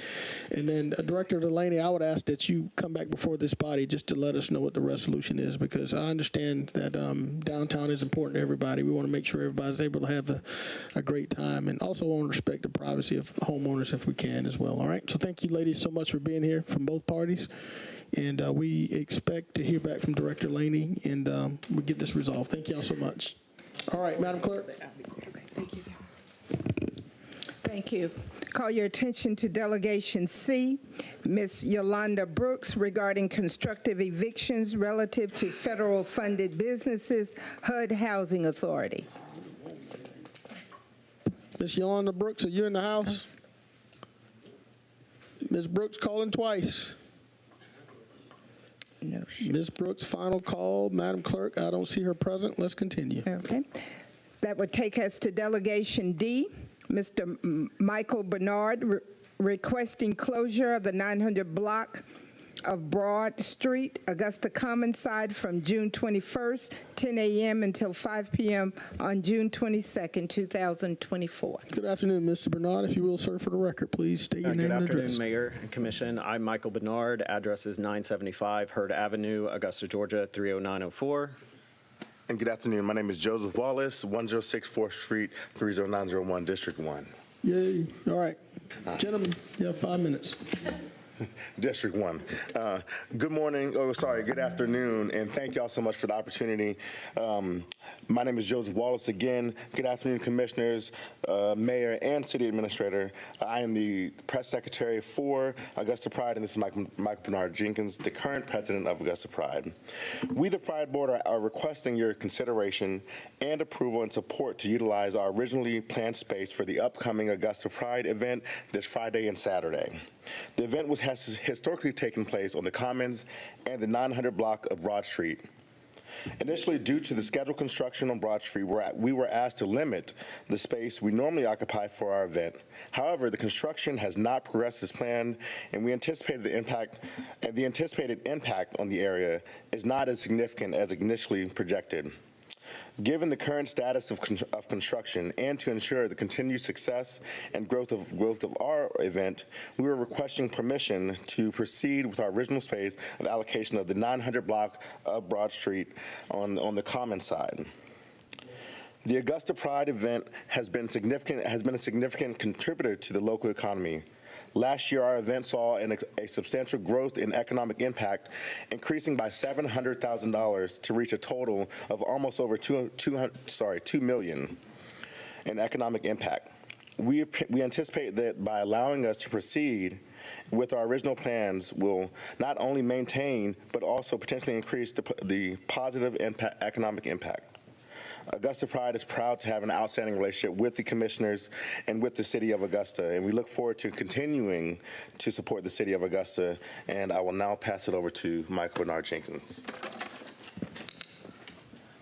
And then Director Delaney, I would ask that you come back before this body just to let us know what the resolution is, because I understand that downtown is important to everybody. We want to make sure everybody's able to have a great time, and also want to respect the privacy of homeowners if we can as well. All right. So thank you, ladies, so much for being here from both parties. And we expect to hear back from Director Laney, and we'll get this resolved. Thank you all so much. All right, Madam Clerk. Thank you. Call your attention to Delegation C, Ms. Yolanda Brooks, regarding constructive evictions relative to federal funded businesses, HUD Housing Authority. Ms. Yolanda Brooks, are you in the house? Ms. Brooks calling twice. No. Ms. Brooks, final call. Madam Clerk, I don't see her present. Let's continue. Okay. That would take us to Delegation D, Mr. Michael Bernard, requesting closure of the 900 block of Broad Street, Augusta Commons side from June 21st, 10 a.m. until 5 p.m. on June 22nd, 2024. Good afternoon, Mr. Bernard. If you will, sir, for the record, please state your name and address. Good afternoon, Mayor and Commission. I'm Michael Bernard. Address is 975 Hurd Avenue, Augusta, Georgia, 30904. And good afternoon. My name is Joseph Wallace, 106 4th Street, 30901, District 1. Yay. All right. Gentlemen, you have 5 minutes. District 1. Good morning, good afternoon, and thank y'all so much for the opportunity. My name is Joseph Wallace again. Good afternoon, commissioners, mayor, and city administrator. I am the press secretary for Augusta Pride, and this is Michael Bernard Jenkins, the current president of Augusta Pride. We, the Pride Board, are requesting your consideration and approval and support to utilize our originally planned space for the upcoming Augusta Pride event this Friday and Saturday. The event has historically taken place on the Commons and the 900 block of Broad Street. Initially, due to the scheduled construction on Broad Street, we were asked to limit the space we normally occupy for our event. However, the construction has not progressed as planned, and the anticipated impact on the area is not as significant as initially projected. Given the current status of construction and to ensure the continued success and growth of our event, we are requesting permission to proceed with our original space of allocation of the 900 block of Broad Street on the common side. The Augusta Pride event has been a significant contributor to the local economy. Last year, our event saw a substantial growth in economic impact, increasing by $700,000 to reach a total of almost over $2 million in economic impact. We anticipate that by allowing us to proceed with our original plans will not only maintain, but also potentially increase the positive economic impact. Augusta Pride is proud to have an outstanding relationship with the commissioners and with the city of Augusta, and we look forward to continuing to support the city of Augusta. And I will now pass it over to Michael Bernard Jenkins.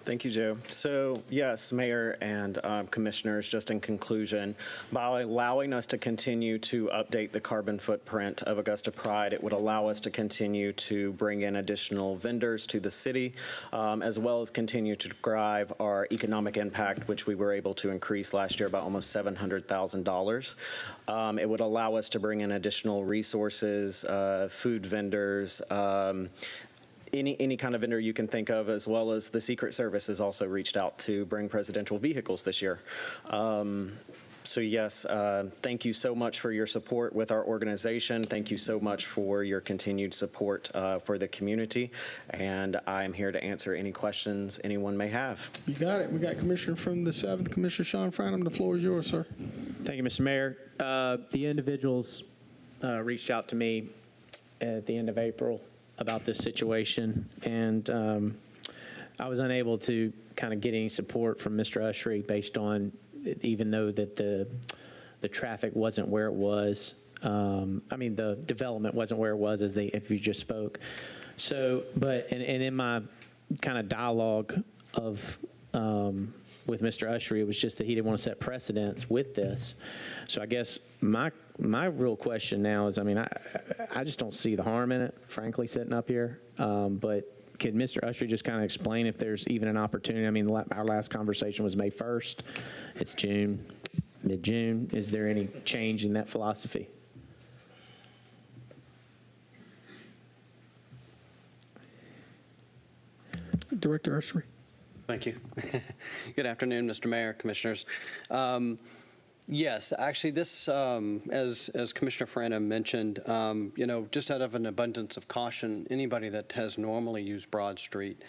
Thank you, Joe. So yes, Mayor and Commissioners, just in conclusion, by allowing us to continue to update the carbon footprint of Augusta Pride, it would allow us to continue to bring in additional vendors to the city, as well as continue to drive our economic impact, which we were able to increase last year by almost $700,000. It would allow us to bring in additional resources, food vendors, any kind of vendor you can think of, as well as the Secret Service has also reached out to bring presidential vehicles this year. So yes, thank you so much for your support with our organization. Thank you so much for your continued support for the community. And I'm here to answer any questions anyone may have. You got it. We got Commissioner from the 7th, Commissioner Sean Franham. The floor is yours, sir. Thank you, Mr. Mayor. The individuals reached out to me at the end of April about this situation, and I was unable to kind of get any support from Mr. Ushery based on, even though that the traffic wasn't where it was. I mean, the development wasn't where it was if you just spoke. So, but and in my kind of dialogue of with Mr. Ushery, it was just that he didn't want to set precedents with this. So I guess my real question now is, I mean, I just don't see the harm in it, frankly, sitting up here. But could Mr. Ushery just kind of explain if there's even an opportunity? I mean, our last conversation was May 1st. It's June, mid-June. Is there any change in that philosophy? Director Ushery. Thank you. Good afternoon, Mr. Mayor, Commissioners. Yes, actually, this, as Commissioner Franham mentioned, just out of an abundance of caution, anybody that has normally used Broad Street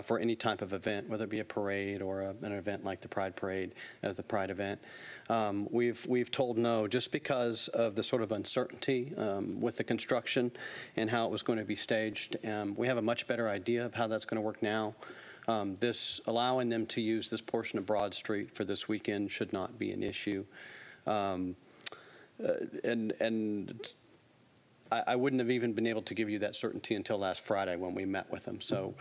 for any type of event, whether it be a parade or an event like the Pride Parade, the Pride event, we've told no, just because of the sort of uncertainty with the construction and how it was going to be staged. We have a much better idea of how that's going to work now. This allowing them to use this portion of Broad Street for this weekend should not be an issue. And I wouldn't have even been able to give you that certainty until last Friday when we met with them. So,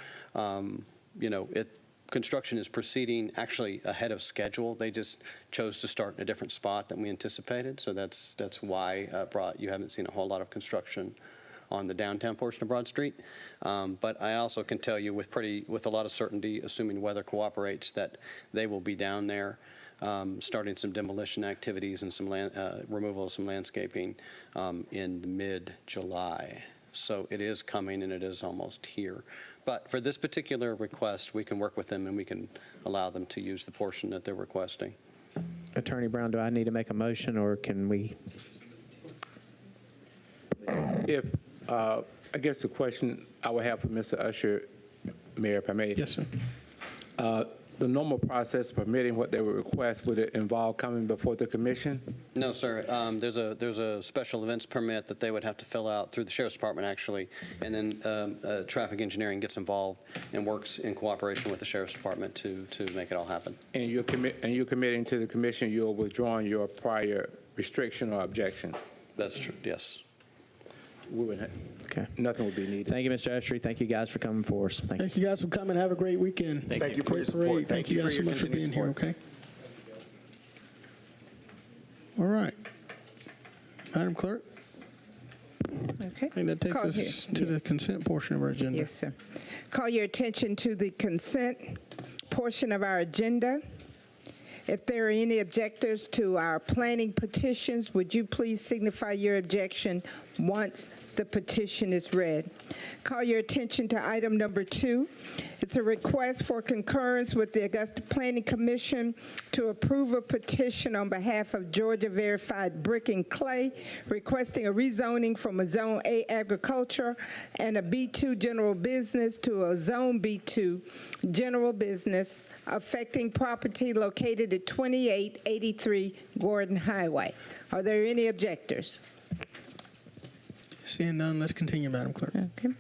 construction is proceeding actually ahead of schedule. They just chose to start in a different spot than we anticipated. So that's why you haven't seen a whole lot of construction on the downtown portion of Broad Street. But I also can tell you with a lot of certainty, assuming weather cooperates, that they will be down there starting some demolition activities and some removal of some landscaping in mid-July. So it is coming and it is almost here. But for this particular request, we can work with them and we can allow them to use the portion that they're requesting. Attorney Brown, do I need to make a motion or can we? If, I guess the question I would have for Mr. Usher, Mayor, if I may. Yes, sir. The normal process permitting what they would request, would it involve coming before the commission? No, sir. There's a special events permit that they would have to fill out through the Sheriff's Department, actually, and then traffic engineering gets involved and works in cooperation with the Sheriff's Department to make it all happen. And you're committing to the commission, you're withdrawing your prior restriction or objection? That's true, yes. We would Okay. Nothing would be needed. Thank you, Mr. Usher. Thank you guys for coming for us. Thank you guys for coming. Have a great weekend. Thank you for Great your support. parade. Thank you guys so much for being here, okay? All right. Madam Clerk? Okay. I think that takes Call us here. to the Yes. consent portion of our agenda. Yes, sir. Call your attention to the consent portion of our agenda. If there are any objectors to our planning petitions, would you please signify your objection once the petition is read? Call your attention to item number 2. It's a request for concurrence with the Augusta Planning Commission to approve a petition on behalf of Georgia Verified Brick and Clay requesting a rezoning from a Zone A agriculture and a B2 general business to a Zone B2 general business affecting property located at 2883 Gordon Highway. Are there any objectors? Seeing none, let's continue, Madam Clerk. Okay.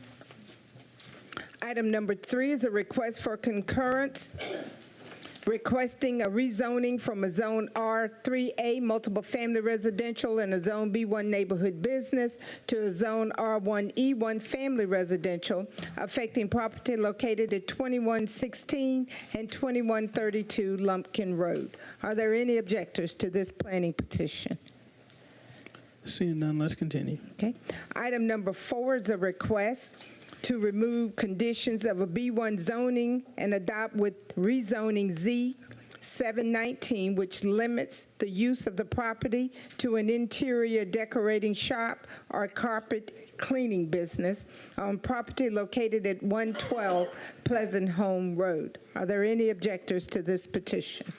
Item number 3 is a request for concurrence requesting a rezoning from a Zone R3A multiple family residential and a Zone B1 neighborhood business to a Zone R1E1 family residential affecting property located at 2116 and 2132 Lumpkin Road. Are there any objectors to this planning petition? Seeing none, let's continue. Okay. Item number 4 is a request to remove conditions of a B1 zoning and adopt with rezoning Z 719, which limits the use of the property to an interior decorating shop or carpet cleaning business on property located at 112 Pleasant Home Road. Are there any objectors to this petition?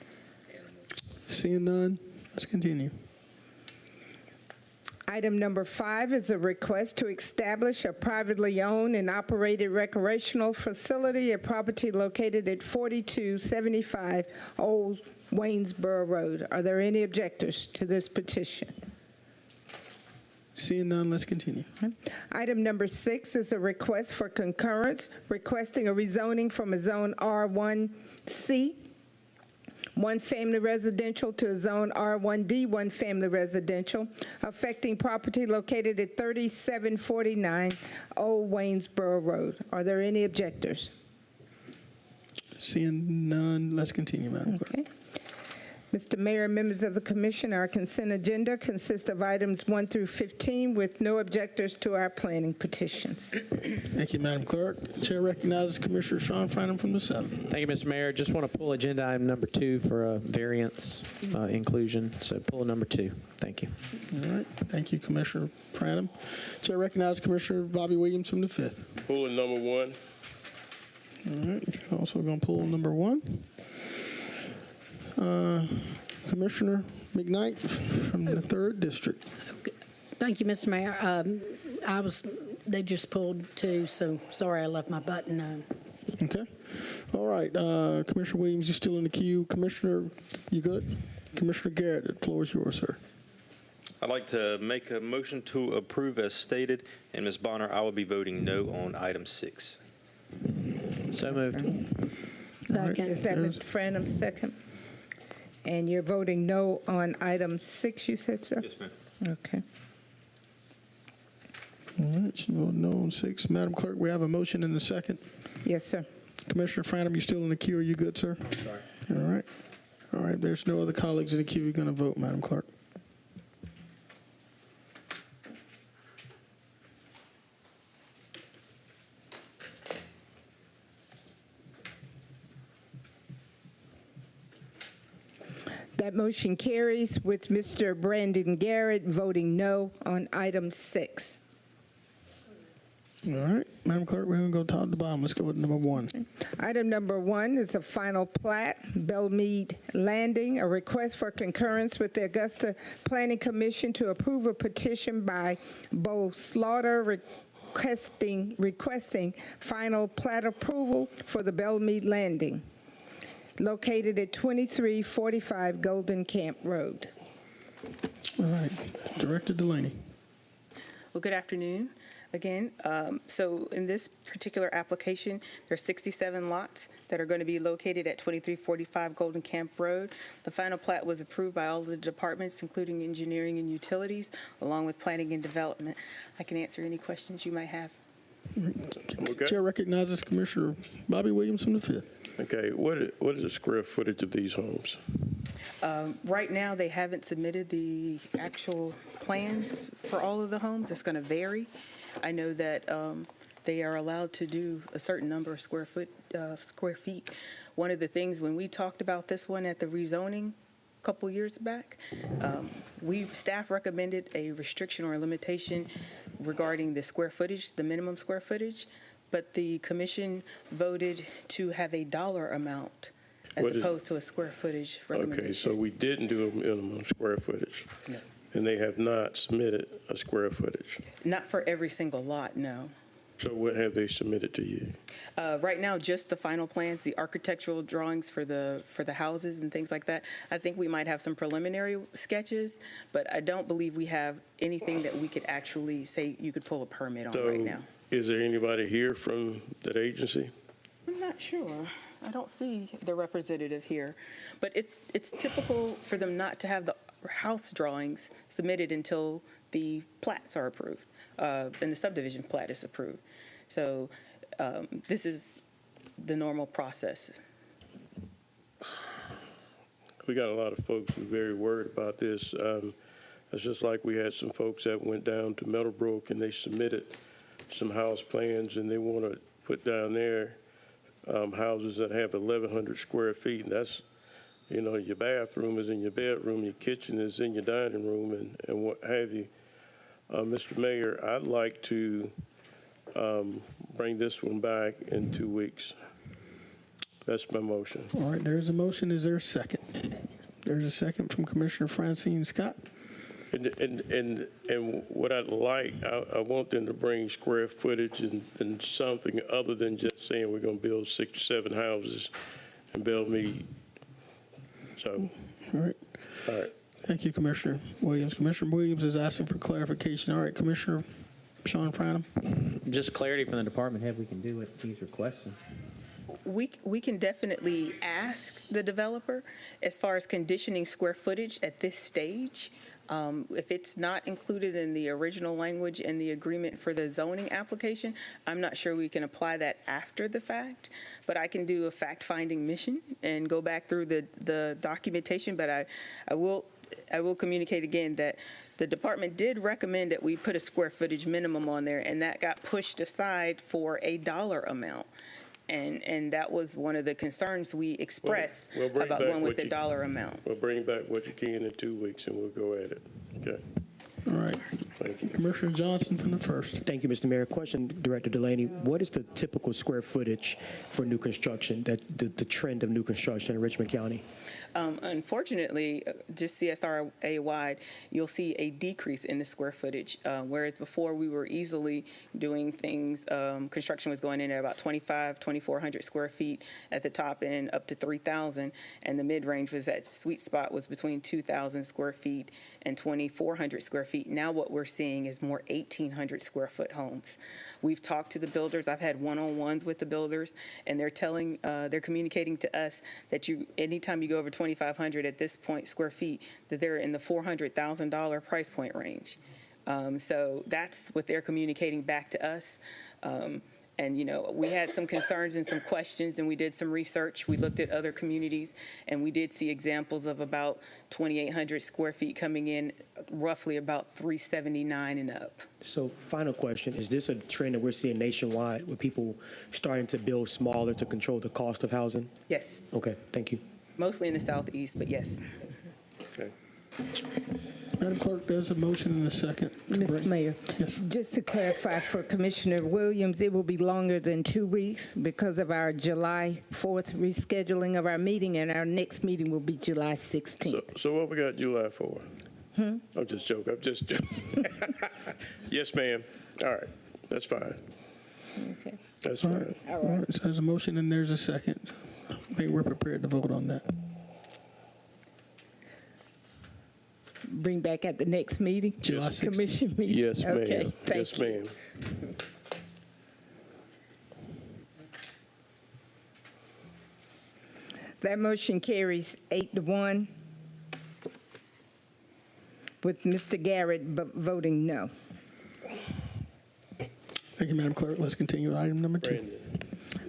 Seeing none, let's continue. Item number 5 is a request to establish a privately owned and operated recreational facility at property located at 4275 Old Waynesboro Road. Are there any objectors to this petition? Seeing none, let's continue. Item number 6 is a request for concurrence requesting a rezoning from a Zone R1C one family residential to a Zone R1D one family residential affecting property located at 3749 Old Waynesboro Road. Are there any objectors? Seeing none, let's continue, Madam Clerk. Okay. Mr. Mayor, members of the commission, our consent agenda consists of items 1 through 15 with no objectors to our planning petitions. Thank you, Madam Clerk. Chair recognizes Commissioner Sean Franham from the 7th. Thank you, Mr. Mayor. Just want to pull agenda item number 2 for a variance inclusion. So pull number 2. Thank you. All right. Thank you, Commissioner Franham. Chair recognizes Commissioner Bobby Williams from the 5th. Pulling number 1. All right. Also going to pull number 1. Commissioner McKnight from the 3rd District. Thank you, Mr. Mayor. They just pulled 2, so sorry I left my button on. Okay. All right. Commissioner Williams, you're still in the queue. Commissioner, you good? Commissioner Garrett, the floor is yours, sir. I'd like to make a motion to approve as stated, and Ms. Bonner, I will be voting no on item 6. So moved. Second. Is that Mr. Franham's second? And you're voting no on item 6, you said, sir? Yes, ma'am. Okay. All right. So vote no on 6. Madam Clerk, we have a motion and a second. Yes, sir. Commissioner Franham, you still in the queue? Are you good, sir? Sorry. All right. All right. There's no other colleagues in the queue. You're going to vote, Madam Clerk. That motion carries with Mr. Brandon Garrett voting no on item 6. All right. Madam Clerk, we're going to go top to bottom. Let's go with number 1. Item number 1 is a final plat, Belmead Landing, a request for concurrence with the Augusta Planning Commission to approve a petition by Bo Slaughter requesting final plat approval for the Belmead Landing, located at 2345 Golden Camp Road. All right. Director Delaney. Well, good afternoon again. So in this particular application, there's 67 lots that are going to be located at 2345 Golden Camp Road. The final plat was approved by all of the departments, including engineering and utilities, along with planning and development. I can answer any questions you might have. Okay. Chair recognizes Commissioner Bobby Williams from the 5th. Okay, what is the square footage of these homes? Right now, they haven't submitted the actual plans for all of the homes. It's going to vary. I know that they are allowed to do a certain number of square feet. One of the things when we talked about this one at the rezoning a couple years back, staff recommended a restriction or a limitation regarding the square footage, the minimum square footage, but the commission voted to have a dollar amount as opposed to a square footage recommendation. Okay, so we didn't do a minimum square footage. No. And they have not submitted a square footage. Not for every single lot, no. So what have they submitted to you? Right now, just the final plans, the architectural drawings for the houses and things like that. I think we might have some preliminary sketches, but I don't believe we have anything that we could actually say you could pull a permit on right now. Is there anybody here from that agency? I'm not sure. I don't see the representative here, but it's typical for them not to have the house drawings submitted until the plats are approved and the subdivision plat is approved. So this is the normal process. We got a lot of folks who are very worried about this. It's just like we had some folks that went down to Meadowbrook and they submitted some house plans and they want to put down there houses that have 1,100 square feet. And that's, you know, your bathroom is in your bedroom, your kitchen is in your dining room, and what have you. Mr. Mayor, I'd like to bring this one back in 2 weeks. That's my motion. All right, there's a motion. Is there a second? There's a second from Commissioner Francine Scott. And what I'd like, I want them to bring square footage and something other than just saying we're going to build 6 or 7 houses in Belmead. So. All right. All right. Thank you, Commissioner Williams. Commissioner Williams is asking for clarification. All right, Commissioner Sean Franham. Just clarity from the department head, we can do what he's requesting. We can definitely ask the developer as far as conditioning square footage at this stage. If it's not included in the original language in the agreement for the zoning application, I'm not sure we can apply that after the fact, but I can do a fact-finding mission and go back through the documentation, but I will communicate again that the department did recommend that we put a square footage minimum on there, and that got pushed aside for a dollar amount. And that was one of the concerns we expressed about going with the dollar amount. We'll bring back what you can in 2 weeks, and we'll go at it. Okay. All right. Thank you. Commissioner Johnson from the 1st. Thank you, Mr. Mayor. Question, Director Delaney. What is the typical square footage for new construction, the trend of new construction in Richmond County? Unfortunately, just CSRA-wide, you'll see a decrease in the square footage, whereas before we were easily doing things, construction was going in at about 2,400 square feet at the top end, up to 3,000, and the mid-range was that sweet spot was between 2,000 square feet and 2,400 square feet. Now what we're seeing is more 1,800 square foot homes. We've talked to the builders. I've had one-on-ones with the builders, and they're communicating to us that anytime you go over 2,500 at this point square feet, that they're in the $400,000 price point range. So that's what they're communicating back to us. And, you know, we had some concerns and some questions, and we did some research. We looked at other communities, and we did see examples of about 2,800 square feet coming in, roughly about 379 and up. So final question, is this a trend that we're seeing nationwide with people starting to build smaller to control the cost of housing? Yes. Okay, thank you. Mostly in the southeast, but yes. Okay. Madam Clerk, there's a motion and a second. Mr. Mayor, just to clarify for Commissioner Williams, it will be longer than 2 weeks because of our July 4th rescheduling of our meeting, and our next meeting will be July 16th. So what we got July for? I'm just joking. I'm just joking. Yes, ma'am. All right. That's fine. Okay. That's fine. All right, so there's a motion and there's a second. I think we're prepared to vote on that. Bring back at the next meeting? July 16th. Commission meeting? Yes, ma'am. Okay, Yes, thank you. ma'am. That motion carries 8-1, with Mr. Garrett voting no. Thank you, Madam Clerk. Let's continue with item number 2.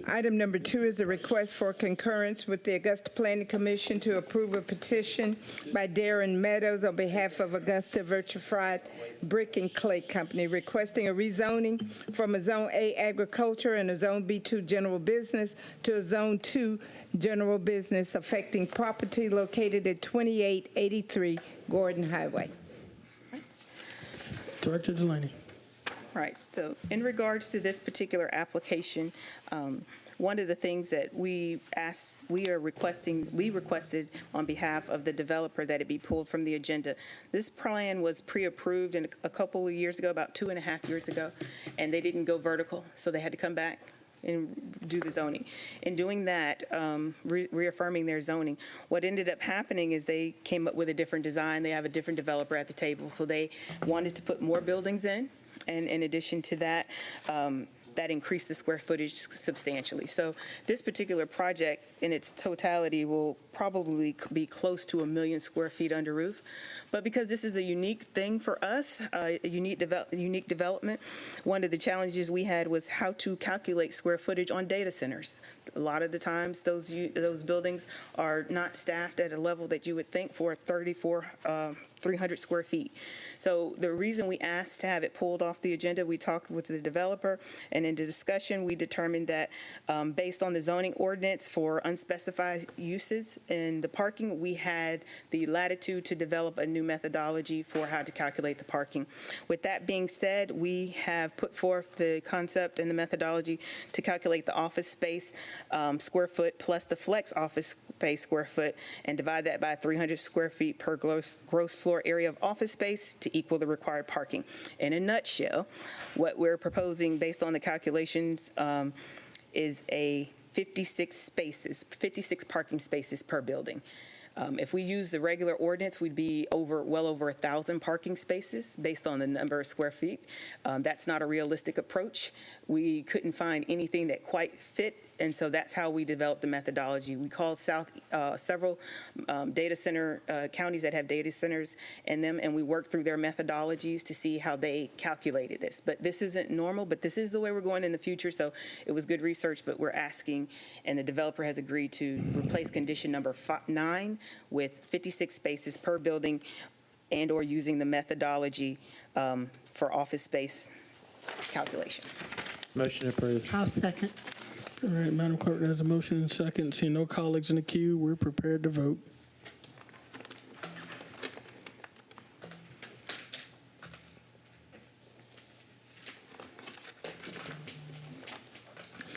Item number 2 is a request for concurrence with the Augusta Planning Commission to approve a petition by Darren Meadows on behalf of Augusta Virtufied Brick and Clay Company requesting a rezoning from a Zone A agriculture and a Zone B2 general business to a Zone 2 general business affecting property located at 2883 Gordon Highway. Director Delaney. Right. So in regards to this particular application, one of the things that we requested on behalf of the developer that it be pulled from the agenda. This plan was pre-approved a couple of years ago, about 2.5 years ago, and they didn't go vertical, so they had to come back and do the zoning. In doing that, reaffirming their zoning, what ended up happening is they came up with a different design. They have a different developer at the table, so they wanted to put more buildings in. And in addition to that, that increased the square footage substantially. So this particular project in its totality will probably be close to 1 million square feet under roof. But because this is a unique thing for us, a unique development, one of the challenges we had was how to calculate square footage on data centers. A lot of the times those buildings are not staffed at a level that you would think for 300 square feet. So the reason we asked to have it pulled off the agenda, we talked with the developer, and in the discussion, we determined that based on the zoning ordinance for unspecified uses in the parking, we had the latitude to develop a new methodology for how to calculate the parking. With that being said, we have put forth the concept and the methodology to calculate the office space square foot plus the flex office space square foot and divide that by 300 square feet per gross floor area of office space to equal the required parking. In a nutshell, what we're proposing based on the calculations is a 56 parking spaces per building. If we use the regular ordinance, we'd be well over 1,000 parking spaces based on the number of square feet. That's not a realistic approach. We couldn't find anything that quite fit, and so that's how we developed the methodology. We called several data center counties that have data centers in them, and we worked through their methodologies to see how they calculated this. But this isn't normal, but this is the way we're going in the future, so it was good research, but we're asking, and the developer has agreed to replace condition number 9 with 56 spaces per building and or using the methodology for office space calculation. Motion approved. I'll second. All right, Madam Clerk, there's a motion and second. Seeing no colleagues in the queue, we're prepared to vote.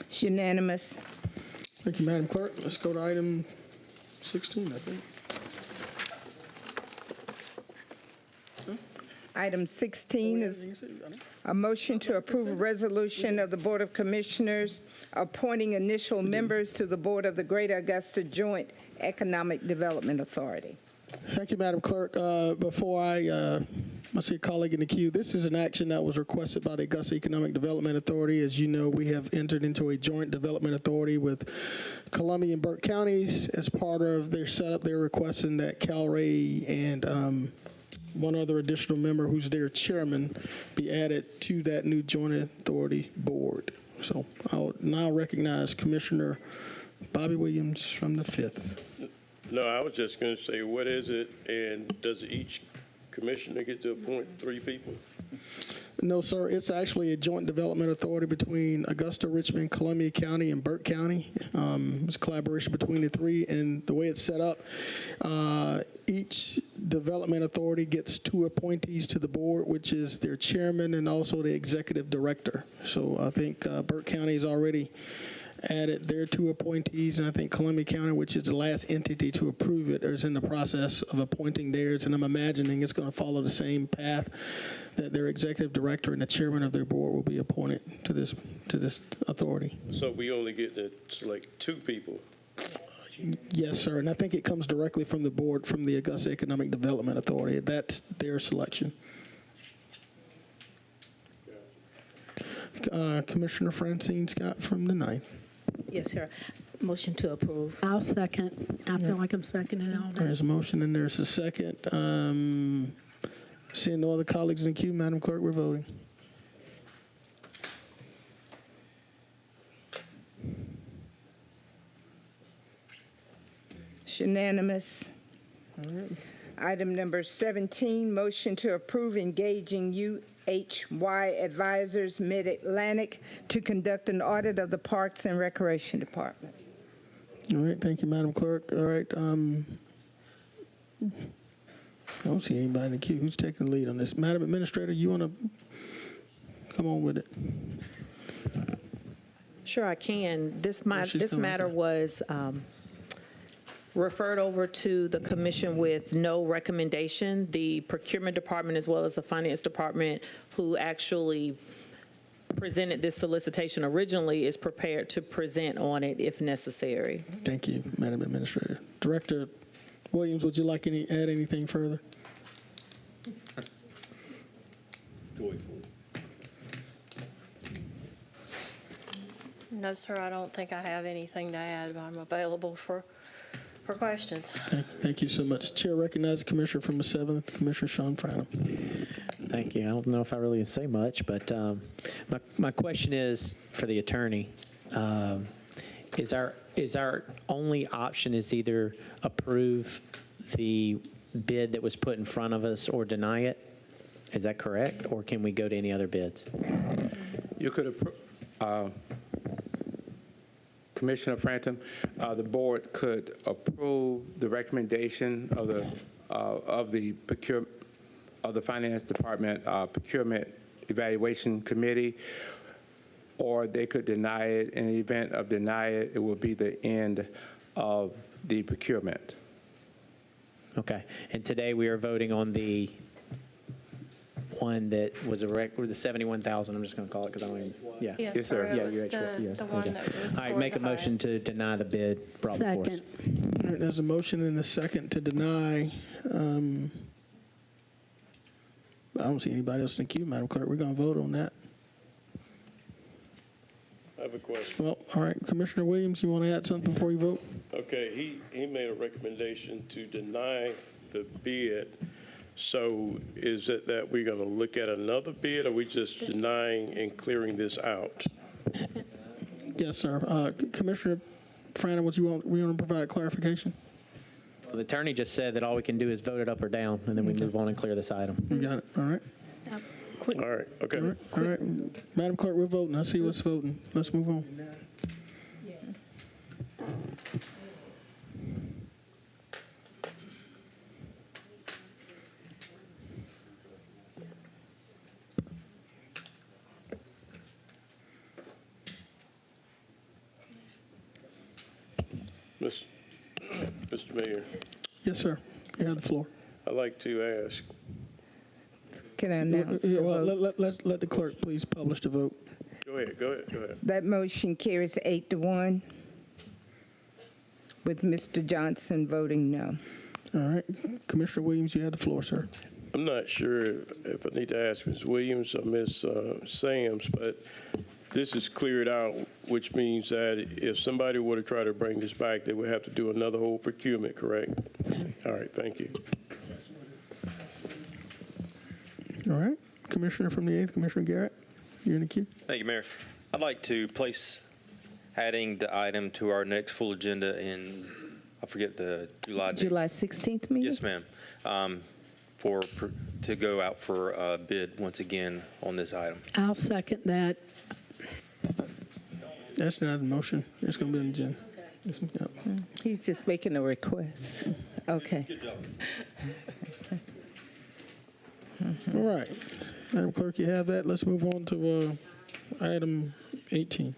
It's unanimous. Thank you, Madam Clerk. Let's go to item 16, I think. Item 16 is a motion to approve a resolution of the Board of Commissioners appointing initial members to the Board of the Greater Augusta Joint Economic Development Authority. Thank you, Madam Clerk. Before I see a colleague in the queue, this is an action that was requested by the Augusta Economic Development Authority. As you know, we have entered into a joint development authority with Columbia and Burke counties. As part of their setup, they're requesting that Calray and one other additional member who's their chairman be added to that new joint authority board. So I'll now recognize Commissioner Bobby Williams from the 5th. No, I was just going to say, what is it, and does each commissioner get to appoint 3 people? No, sir. It's actually a joint development authority between Augusta, Richmond, Columbia County, and Burke County. It's a collaboration between the three, and the way it's set up, each development authority gets 2 appointees to the board, which is their chairman and also the executive director. So I think Burke County has already added their 2 appointees, and I think Columbia County, which is the last entity to approve it, is in the process of appointing theirs, and I'm imagining it's going to follow the same path that their executive director and the chairman of their board will be appointed to this authority. So we only get to select 2 people. Yes, sir, and I think it comes directly from the board, from the Augusta Economic Development Authority. That's their selection. Commissioner Francine Scott from the 9th. Yes, sir. Motion to approve. I'll second. I feel like I'm seconding all day. There's a motion and there's a second. Seeing no other colleagues in the queue, Madam Clerk, we're voting. It's unanimous. All right. Item number 17, motion to approve engaging UHY Advisors Mid-Atlantic to conduct an audit of the Parks and Recreation Department. All right, thank you, Madam Clerk. All right, I don't see anybody in the queue. Who's taking the lead on this? Madam Administrator, you want to come on with it? Sure, I can. This matter was referred over to the commission with no recommendation. The procurement department as well as the finance department, who actually presented this solicitation originally, is prepared to present on it if necessary. Thank you, Madam Administrator. Director Williams, would you like add anything further? No, sir, I don't think I have anything to add, but I'm available for questions. Thank you so much. Chair recognizes Commissioner from the 7th, Commissioner Sean Franham. Thank you. I don't know if I really say much, but my question is for the attorney. Is our only option is either approve the bid that was put in front of us or deny it? Is that correct? Or can we go to any other bids? You could approve. Commissioner Franklin, the board could approve the recommendation of the Finance Department Procurement Evaluation Committee, or they could deny it. In the event of deny it, it will be the end of the procurement. Okay. And today we are voting on the one that was the 71,000. I'm just going to call it because I don't even. Yeah. Yes, sir. Yeah, It was the one that was All right. Make a motion to deny the bid brought before us. Second. All right, there's a motion and a second to deny. I don't see anybody else in the queue, Madam Clerk. We're going to vote on that. I have a question. Well, all right, Commissioner Williams, you want to add something before you vote? Okay, he made a recommendation to deny the bid. So is it that we're going to look at another bid, or are we just denying and clearing this out? Yes, sir. Commissioner Franham, we want to provide clarification? Well, the attorney just said that all we can do is vote it up or down, and then we move on and clear this item. You got it. All right. All right, okay. All right. Madam Clerk, we're voting. I see what's voting. Let's move on. Mr. Mayor. Yes, sir. You have the floor. I'd like to ask. Can I announce the vote? Let the clerk please publish the vote. Go ahead. That motion carries 8-1, with Mr. Johnson voting no. All right. Commissioner Williams, you have the floor, sir. I'm not sure if I need to ask Ms. Williams or Ms. Sams, but this is cleared out, which means that if somebody were to try to bring this back, they would have to do another whole procurement, correct? All right, thank you. All right. Commissioner from the 8th, Commissioner Garrett, you're in the queue. Thank you, Mayor. I'd like to place adding the item to our next full agenda in, I forget the July date. July 16th meeting? Yes, ma'am. to go out for a bid once again on this item. I'll second that. That's not a motion. It's going to be on the agenda. Yep. He's just making a request. Okay. All right. Madam Clerk, you have that. Let's move on to item 18.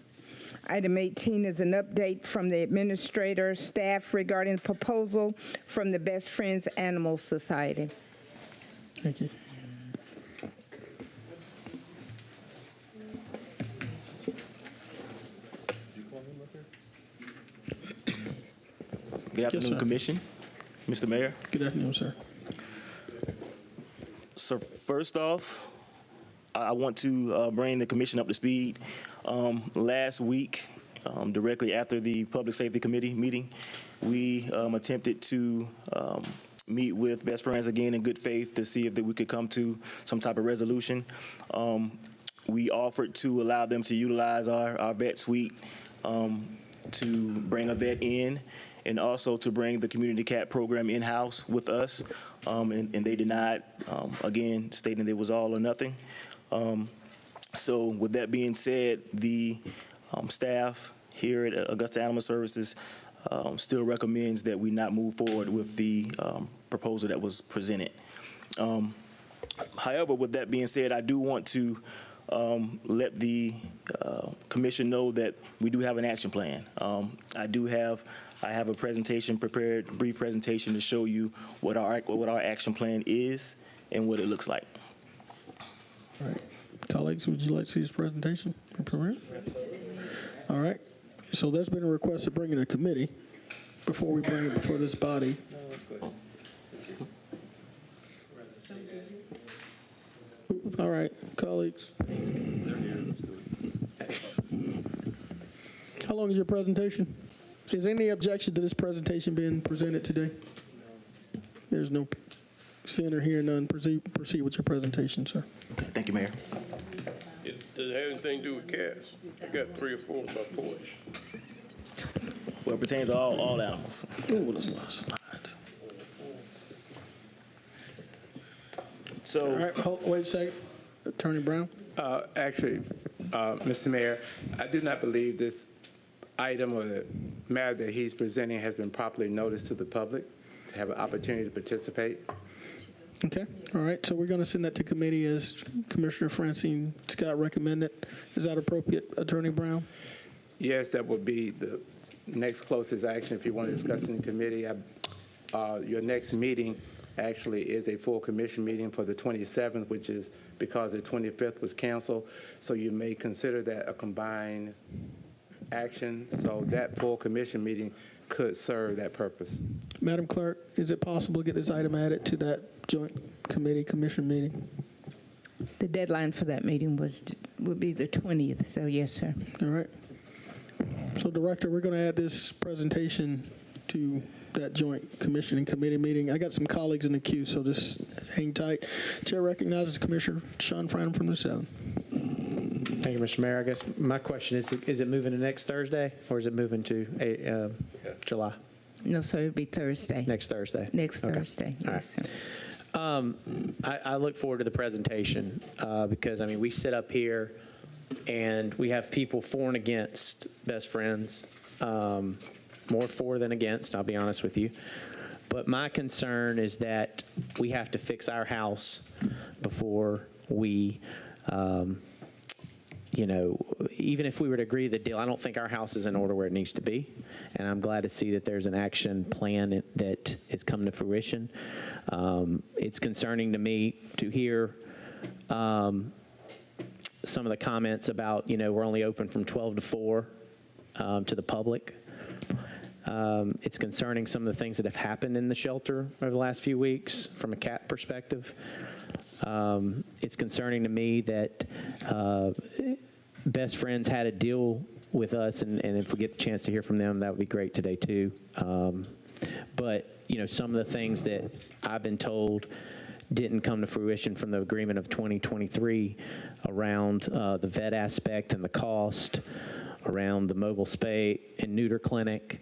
Item 18 is an update from the administrator staff regarding the proposal from the Best Friends Animal Society. Thank you. Good afternoon, sir. Commission. Mr. Mayor. Good afternoon, sir. So first off, I want to bring the Commission up to speed. Last week, directly after the Public Safety Committee meeting, we attempted to meet with Best Friends again in good faith to see if we could come to some type of resolution. We offered to allow them to utilize our vet suite to bring a vet in, and also to bring the community cat program in-house with us, and they denied, again, stating it was all or nothing. So with that being said, the staff here at Augusta Animal Services still recommends that we not move forward with the proposal that was presented. However, with that being said, I do want to let the Commission know that we do have an action plan. I have a presentation prepared, a brief presentation to show you what our action plan is and what it looks like. All right. Colleagues, would you like to see this presentation? All right. So there's been a request to bring it to committee before we bring it before this body. All right, colleagues. How long is your presentation? Is any objection to this presentation being presented today? There's no seeing or hearing none. Proceed with your presentation, sir. Thank you, Mayor. Does it have anything to do with cats? I got 3 or 4 on my porch. Well, it pertains to all animals. Ooh, there's a lot of slides. So, all right, wait a second. Attorney Brown? Actually, Mr. Mayor, I do not believe this item or the matter that he's presenting has been properly noticed to the public to have an opportunity to participate. Okay. All right. So we're going to send that to committee as Commissioner Francine Scott recommended. Is that appropriate, Attorney Brown? Yes, that would be the next closest action if you want to discuss it in committee. Your next meeting actually is a full commission meeting for the 27th, which is because the 25th was canceled. So you may consider that a combined action. So that full commission meeting could serve that purpose. Madam Clerk, is it possible to get this item added to that joint commission meeting? The deadline for that meeting would be the 20th, so yes, sir. All right. So, Director, we're going to add this presentation to that joint commission and committee meeting. I got some colleagues in the queue, so just hang tight. Chair recognizes Commissioner Sean Franham from the 7th. Thank you, Mr. Mayor. I guess my question is it moving to next Thursday, or is it moving to July? No, sir, it'd be Thursday. Next Thursday. Next Okay. Thursday, All yes, right. sir. I look forward to the presentation because, I mean, we sit up here and we have people for and against Best Friends, more for than against, I'll be honest with you. But my concern is that we have to fix our house before we, even if we were to agree to the deal, I don't think our house is in order where it needs to be. And I'm glad to see that there's an action plan that is come to fruition. It's concerning to me to hear some of the comments about, we're only open from 12 to 4 to the public. It's concerning some of the things that have happened in the shelter over the last few weeks from a cat perspective. It's concerning to me that Best Friends had a deal with us, and if we get the chance to hear from them, that would be great today too. But some of the things that I've been told didn't come to fruition from the agreement of 2023 around the vet aspect and the cost, around the mobile spay and neuter clinic.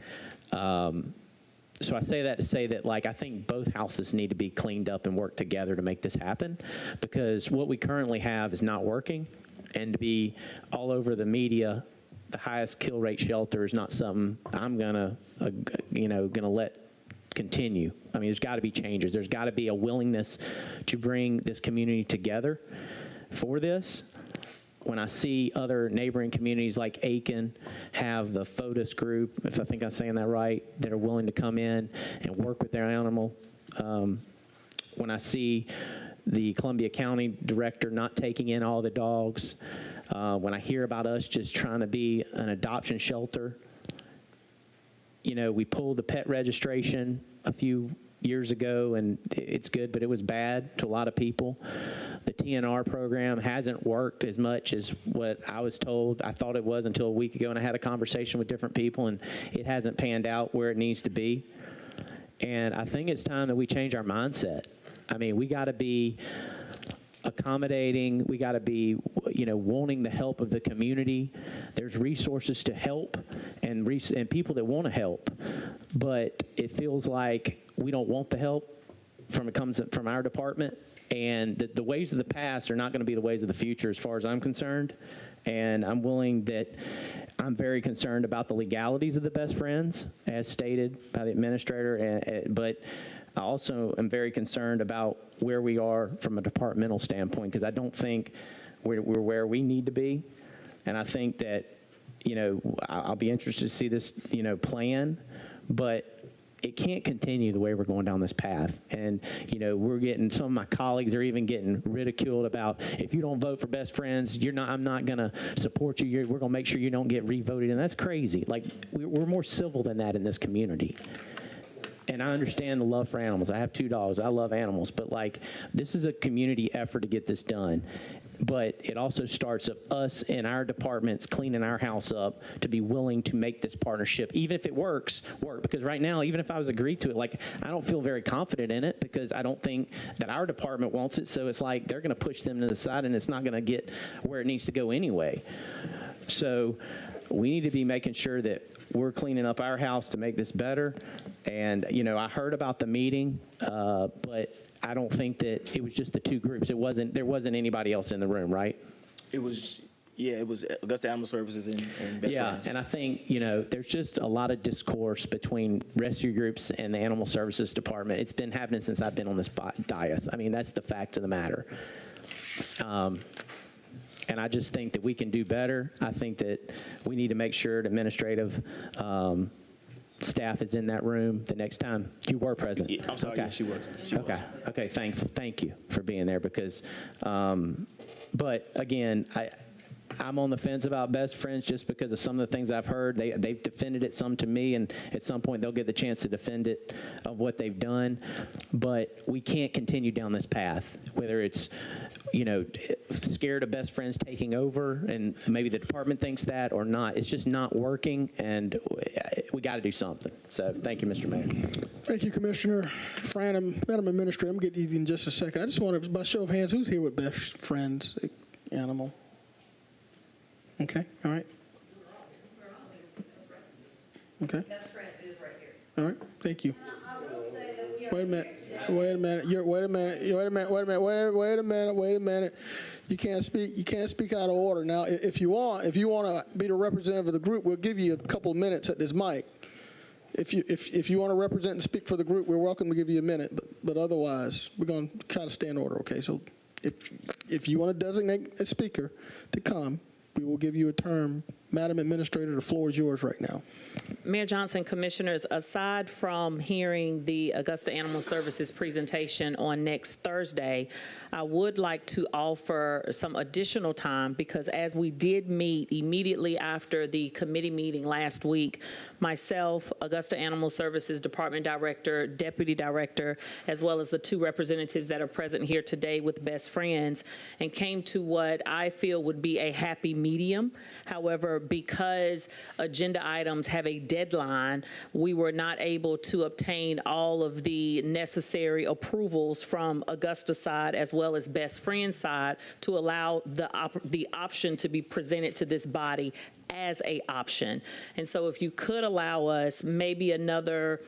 So I say that to say that, like, I think both houses need to be cleaned up and work together to make this happen, because what we currently have is not working, and to be all over the media, the highest kill rate shelter is not something I'm gonna let continue. I mean, there's got to be changes. There's got to be a willingness to bring this community together for this. When I see other neighboring communities like Aiken have the FOTUS group, if I think I'm saying that right, that are willing to come in and work with their animal. When I see the Columbia County director not taking in all the dogs, when I hear about us just trying to be an adoption shelter, we pulled the pet registration a few years ago, and it's good, but it was bad to a lot of people. The TNR program hasn't worked as much as what I was told. I thought it was until a week ago, and I had a conversation with different people, and it hasn't panned out where it needs to be. And I think it's time that we change our mindset. I mean, we got to be accommodating. We got to be, wanting the help of the community. There's resources to help and people that want to help, but it feels like we don't want the help from our department. And the ways of the past are not going to be the ways of the future as far as I'm concerned. And I'm very concerned about the legalities of the best friends, as stated by the administrator, but I also am very concerned about where we are from a departmental standpoint, because I don't think we're where we need to be. And I think that, I'll be interested to see this, plan, but it can't continue the way we're going down this path. And, we're getting, some of my colleagues are even getting ridiculed about, if you don't vote for best friends, I'm not going to support you. We're going to make sure you don't get re-voted. And that's crazy. Like, we're more civil than that in this community. And I understand the love for animals. I have 2 dogs. I love animals. But, this is a community effort to get this done. But it also starts with us in our departments cleaning our house up to be willing to make this partnership, even if it work. Because right now, even if I was agreed to it, I don't feel very confident in it, because I don't think that our department wants it. So it's like they're going to push them to the side, and it's not going to get where it needs to go anyway. So we need to be making sure that we're cleaning up our house to make this better. And, I heard about the meeting, but I don't think that it was just the 2 groups. There wasn't anybody else in the room, right? It was Augusta Animal Services and Best Friends. And I think, there's just a lot of discourse between rescue groups and the Animal Services Department. It's been happening since I've been on this dais. I mean, that's the fact of the matter. And I just think that we can do better. I think that we need to make sure the administrative staff is in that room the next time. You were present. Yeah, I'm sorry. Okay. Yeah, she was. Okay. Thank you for being there, because, but again, I'm on the fence about best friends just because of some of the things I've heard. They've defended it some to me, and at some point they'll get the chance to defend it of what they've done. But we can't continue down this path, whether it's, scared of best friends taking over, and maybe the department thinks that or not. It's just not working, and we got to do something. So thank you, Mr. Mayor. Thank you, Commissioner Fran. Madam Administrator, I'm going to get you in just a second. I just want to, by show of hands, who's here with best friends animal? Okay, all right. Okay. Best friend is right here. All right, thank you. I will say that we are Wait a minute. Wait a minute. You can't speak out of order. Now, if you want to be the representative of the group, we'll give you a couple of minutes at this mic. If you want to represent and speak for the group, we're welcome to give you a minute. But otherwise, we're going to try to stay in order. Okay. So if you want to designate a speaker to come, we will give you a term. Madam Administrator, the floor is yours right now. Mayor Johnson, Commissioners, aside from hearing the Augusta Animal Services presentation on next Thursday, I would like to offer some additional time, because as we did meet immediately after the committee meeting last week, myself, Augusta Animal Services Department Director, Deputy Director, as well as the 2 representatives that are present here today with Best Friends, and came to what I feel would be a happy medium. However, because agenda items have a deadline, we were not able to obtain all of the necessary approvals from Augusta side as well as Best Friends side to allow the option to be presented to this body as a option. And so if you could allow us maybe another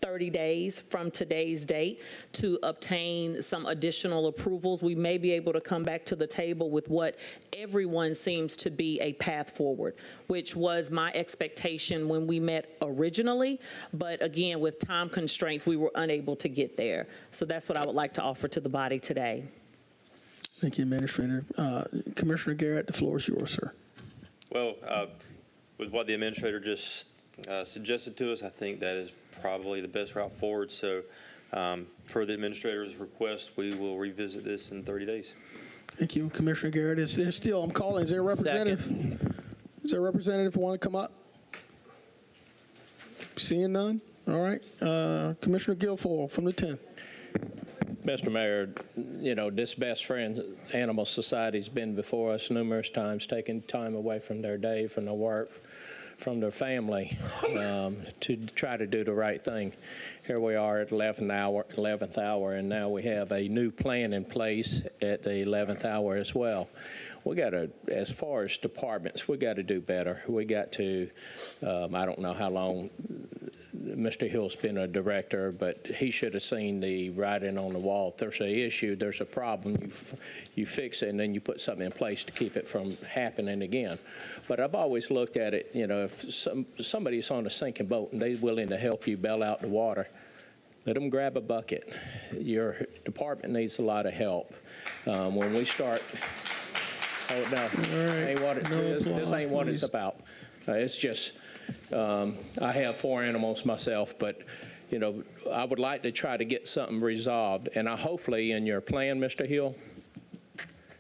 30 days from today's date to obtain some additional approvals. We may be able to come back to the table with what everyone seems to be a path forward, which was my expectation when we met originally. But again, with time constraints, we were unable to get there. So that's what I would like to offer to the body today. Thank you, Administrator. Commissioner Garrett, the floor is yours, sir. Well, with what the administrator just suggested to us, I think that is probably the best route forward. So per the administrator's request, we will revisit this in 30 days. Thank you, Commissioner Garrett. Is there still, I'm calling, is there a representative? Second. Is there a representative who want to come up? Seeing none? All right. Commissioner Guilfoyle from the 10th. Mr. Mayor, you know, this Best Friends Animal Society's been before us numerous times, taking time away from their day, from their work, from their family, to try to do the right thing. Here we are at 11th hour, and now we have a new plan in place at the 11th hour as well. We got to, as far as departments, we got to do better. We got to, I don't know how long Mr. Hill's been a director, but he should have seen the writing on the wall. If there's an issue, there's a problem, you fix it, and then you put something in place to keep it from happening again. But I've always looked at it, you know, if somebody's on a sinking boat and they're willing to help you bail out the water, let them grab a bucket. Your department needs a lot of help. When we start, oh no, this ain't what it's about. It's just, I have 4 animals myself, but you know, I would like to try to get something resolved. And I hopefully in your plan, Mr. Hill,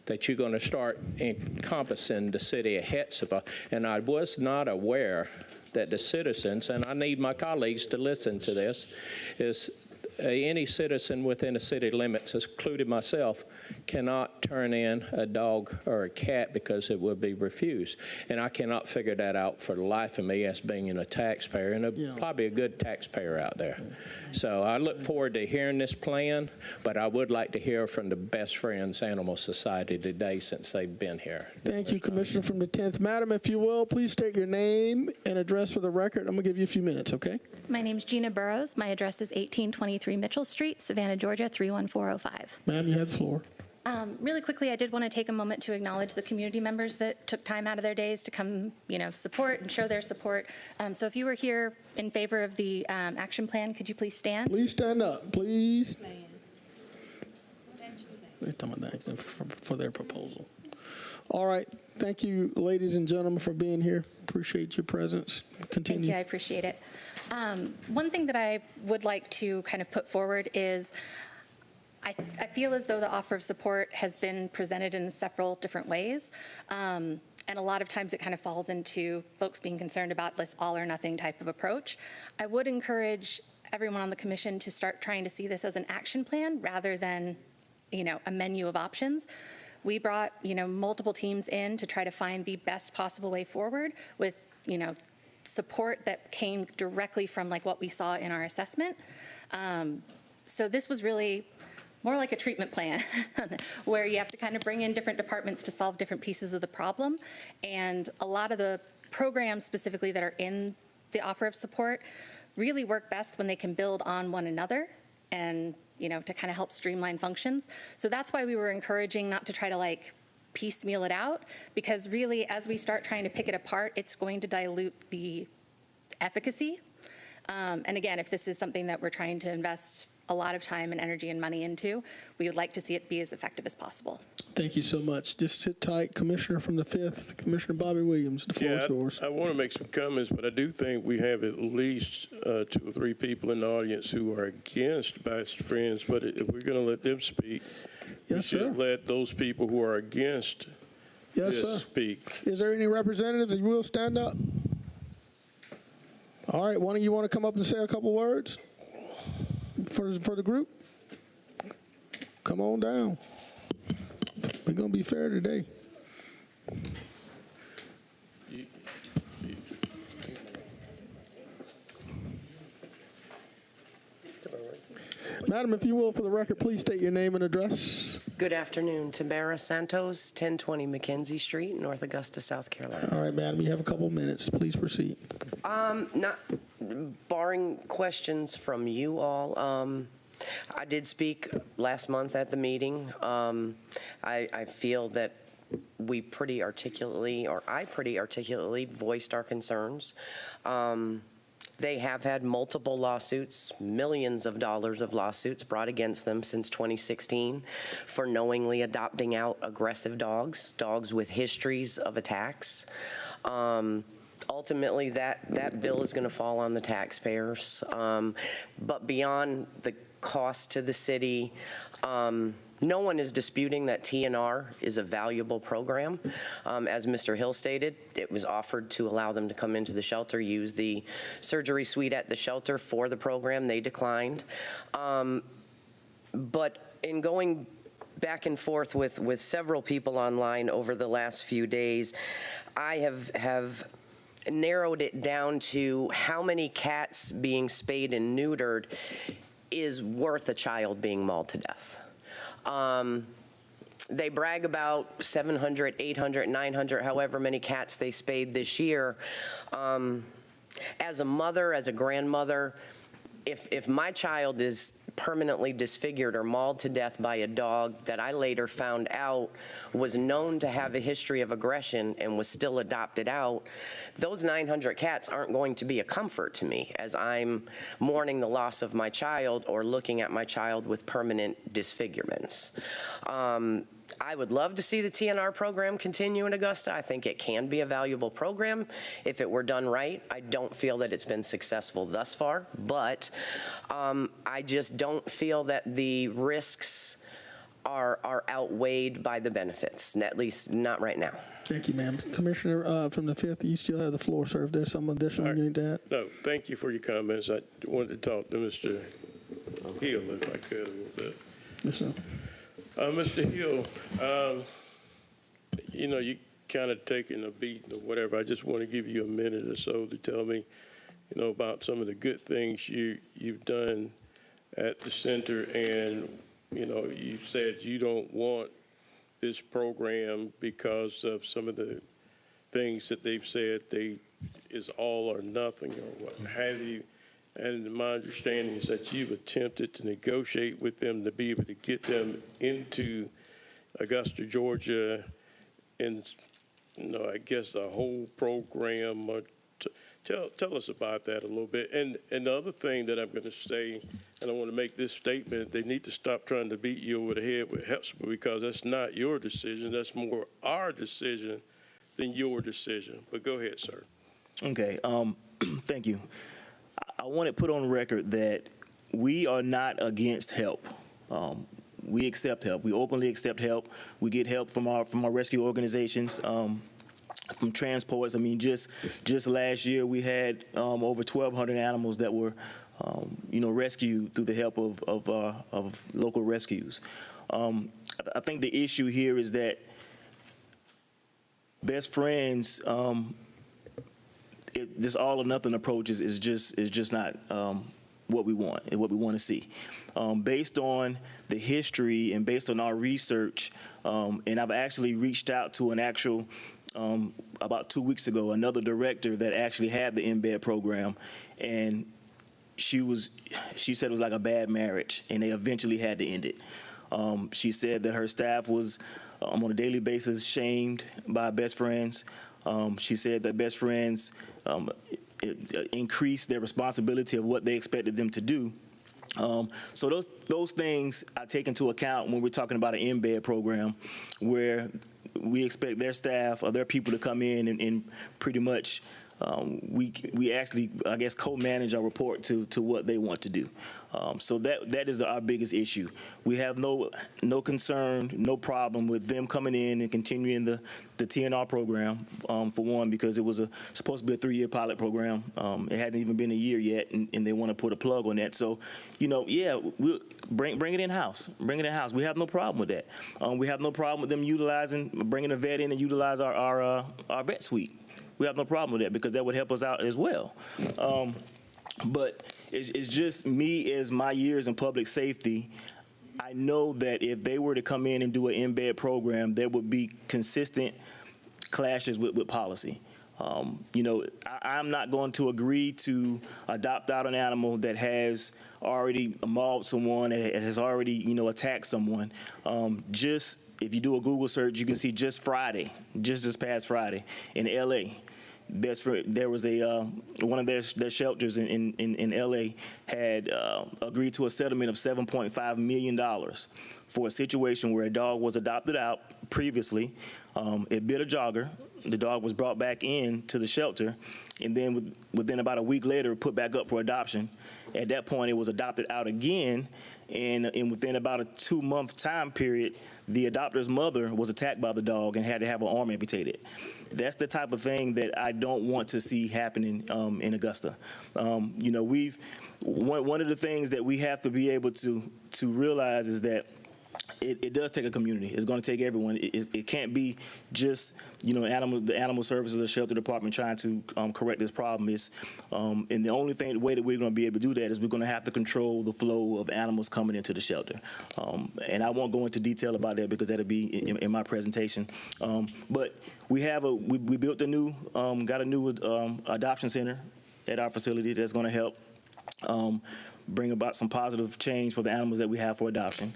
that you're going to start encompassing the city of Hetzibah. And I was not aware that the citizens, and I need my colleagues to listen to this, is any citizen within the city limits, including myself, cannot turn in a dog or a cat because it will be refused. And I cannot figure that out for the life of me as being a taxpayer, and probably a good taxpayer out there. So I look forward to hearing this plan, but I would like to hear from the Best Friends Animal Society today since they've been here. Thank you, Commissioner from the 10th. Madam, if you will, please state your name and address for the record. I'm going to give you a few minutes, okay? My name is Gina Burrows. My address is 1823 Mitchell Street, Savannah, Georgia, 31405. Ma'am, you have the floor. Really quickly, I did want to take a moment to acknowledge the community members that took time out of their days to come, you know, support and show their support. So if you were here in favor of the action plan, could you please stand? Please stand up, please. They're talking about that for their proposal. All right. Thank you, ladies and gentlemen, for being here. Appreciate your presence. Continue. Thank you. I appreciate it. One thing that I would like to kind of put forward is I feel as though the offer of support has been presented in several different ways. And a lot of times it kind of falls into folks being concerned about this all or nothing type of approach. I would encourage everyone on the commission to start trying to see this as an action plan rather than, you know, a menu of options. We brought, you know, multiple teams in to try to find the best possible way forward with, you know, support that came directly from like what we saw in our assessment. So this was really more like a treatment plan where you have to kind of bring in different departments to solve different pieces of the problem. And a lot of the programs specifically that are in the offer of support really work best when they can build on one another and, you know, to kind of help streamline functions. So that's why we were encouraging not to try to like piecemeal it out, because really as we start trying to pick it apart, it's going to dilute the efficacy. And again, if this is something that we're trying to invest a lot of time and energy and money into, we would like to see it be as effective as possible. Thank you so much. Just sit tight. Commissioner from the 5th, Commissioner Bobby Williams, the floor is yours. I want to make some comments, but I do think we have at least 2 or 3 people in the audience who are against Best Friends, but if we're going to let them speak, we should let those people who are against this speak. Is there any representatives that will stand up? All right, one of you want to come up and say a couple words for the group? Come on down. We're going to be fair today. Madam, if you will, for the record, please state your name and address. Good afternoon. Tamara Santos, 1020 Mackenzie Street, North Augusta, South Carolina. All right, madam, you have a couple minutes. Please proceed. barring questions from you all, I did speak last month at the meeting. I feel that we pretty articulately, or I pretty articulately voiced our concerns. They have had multiple lawsuits, millions of dollars of lawsuits brought against them since 2016 for knowingly adopting out aggressive dogs with histories of attacks. Ultimately, that bill is going to fall on the taxpayers. But beyond the cost to the city, no one is disputing that TNR is a valuable program. As Mr. Hill stated, it was offered to allow them to come into the shelter, use the surgery suite at the shelter for the program. They declined. But in going back and forth with several people online over the last few days, I have narrowed it down to how many cats being spayed and neutered is worth a child being mauled to death. They brag about 700, 800, 900, however many cats they spayed this year. As a mother, as a grandmother, if my child is permanently disfigured or mauled to death by a dog that I later found out was known to have a history of aggression and was still adopted out, those 900 cats aren't going to be a comfort to me as I'm mourning the loss of my child or looking at my child with permanent disfigurements. I would love to see the TNR program continue in Augusta. I think it can be a valuable program if it were done right. I don't feel that it's been successful thus far, but I just don't feel that the risks are outweighed by the benefits, at least not right now. Thank you, ma'am. Commissioner from the 5th, you still have the floor, sir. If there's some additional you need to add. No, thank you for your comments. I wanted to talk to Mr. Hill, if I could, a little bit. Yes, sir. Mr. Hill, you know, you kind of taking a beat or whatever. I just want to give you a minute or so to tell me, you know, about some of the good things you've done at the center. And, you know, you said you don't want this program because of some of the things that they've said is all or nothing or what have you. And my understanding is that you've attempted to negotiate with them to be able to get them into Augusta, Georgia, and, you know, I guess the whole program. Tell us about that a little bit. And the other thing that I'm going to say, and I want to make this statement, they need to stop trying to beat you over the head with HEPSPA because that's not your decision. That's more our decision than your decision. But go ahead, sir. Okay. Thank you. I want to put on record that we are not against help. We accept help. We openly accept help. We get help from our rescue organizations, from transports. I mean, just last year we had over 1,200 animals that were, rescued through the help of local rescues. I think the issue here is that Best Friends. This all or nothing approach is just not what we want and what we want to see. Based on the history and based on our research, and I've actually reached out to an actual, about 2 weeks ago, another director that actually had the embed program, and she said it was like a bad marriage, and they eventually had to end it. She said that her staff was on a daily basis shamed by Best Friends. She said that Best Friends increased their responsibility of what they expected them to do. So those things I take into account when we're talking about an embed program where we expect their staff or their people to come in and pretty much we actually, I guess, co-manage our report to what they want to do. So that is our biggest issue. We have no concern, no problem with them coming in and continuing the TNR program, for one, because it was supposed to be a 3-year pilot program. It hadn't even been a year yet, and they want to put a plug on that. So, yeah, we'll bring it in-house. Bring it in-house. We have no problem with that. We have no problem with them bringing a vet in and utilize our vet suite. We have no problem with that because that would help us out as well. But it's just me, as my years in public safety, I know that if they were to come in and do an embed program, there would be consistent clashes with policy. I'm not going to agree to adopt out an animal that has already mauled someone, that has already, attacked someone. Just if you do a Google search, you can see just Friday, just this past Friday in L.A., there was one of their shelters in L.A. had agreed to a settlement of $7.5 million for a situation where a dog was adopted out previously. It bit a jogger. The dog was brought back in to the shelter, and then within about a week later, put back up for adoption. At that point, it was adopted out again, and within about a 2-month time period, the adopter's mother was attacked by the dog and had to have her arm amputated. That's the type of thing that I don't want to see happening in Augusta. One of the things that we have to be able to realize is that it does take a community. It's going to take everyone. It can't be just the animal services or shelter department trying to correct this problem. And the only way that we're going to be able to do that is we're going to have to control the flow of animals coming into the shelter. And I won't go into detail about that because that'll be in my presentation. But we built got a new adoption center at our facility that's going to help bring about some positive change for the animals that we have for adoption.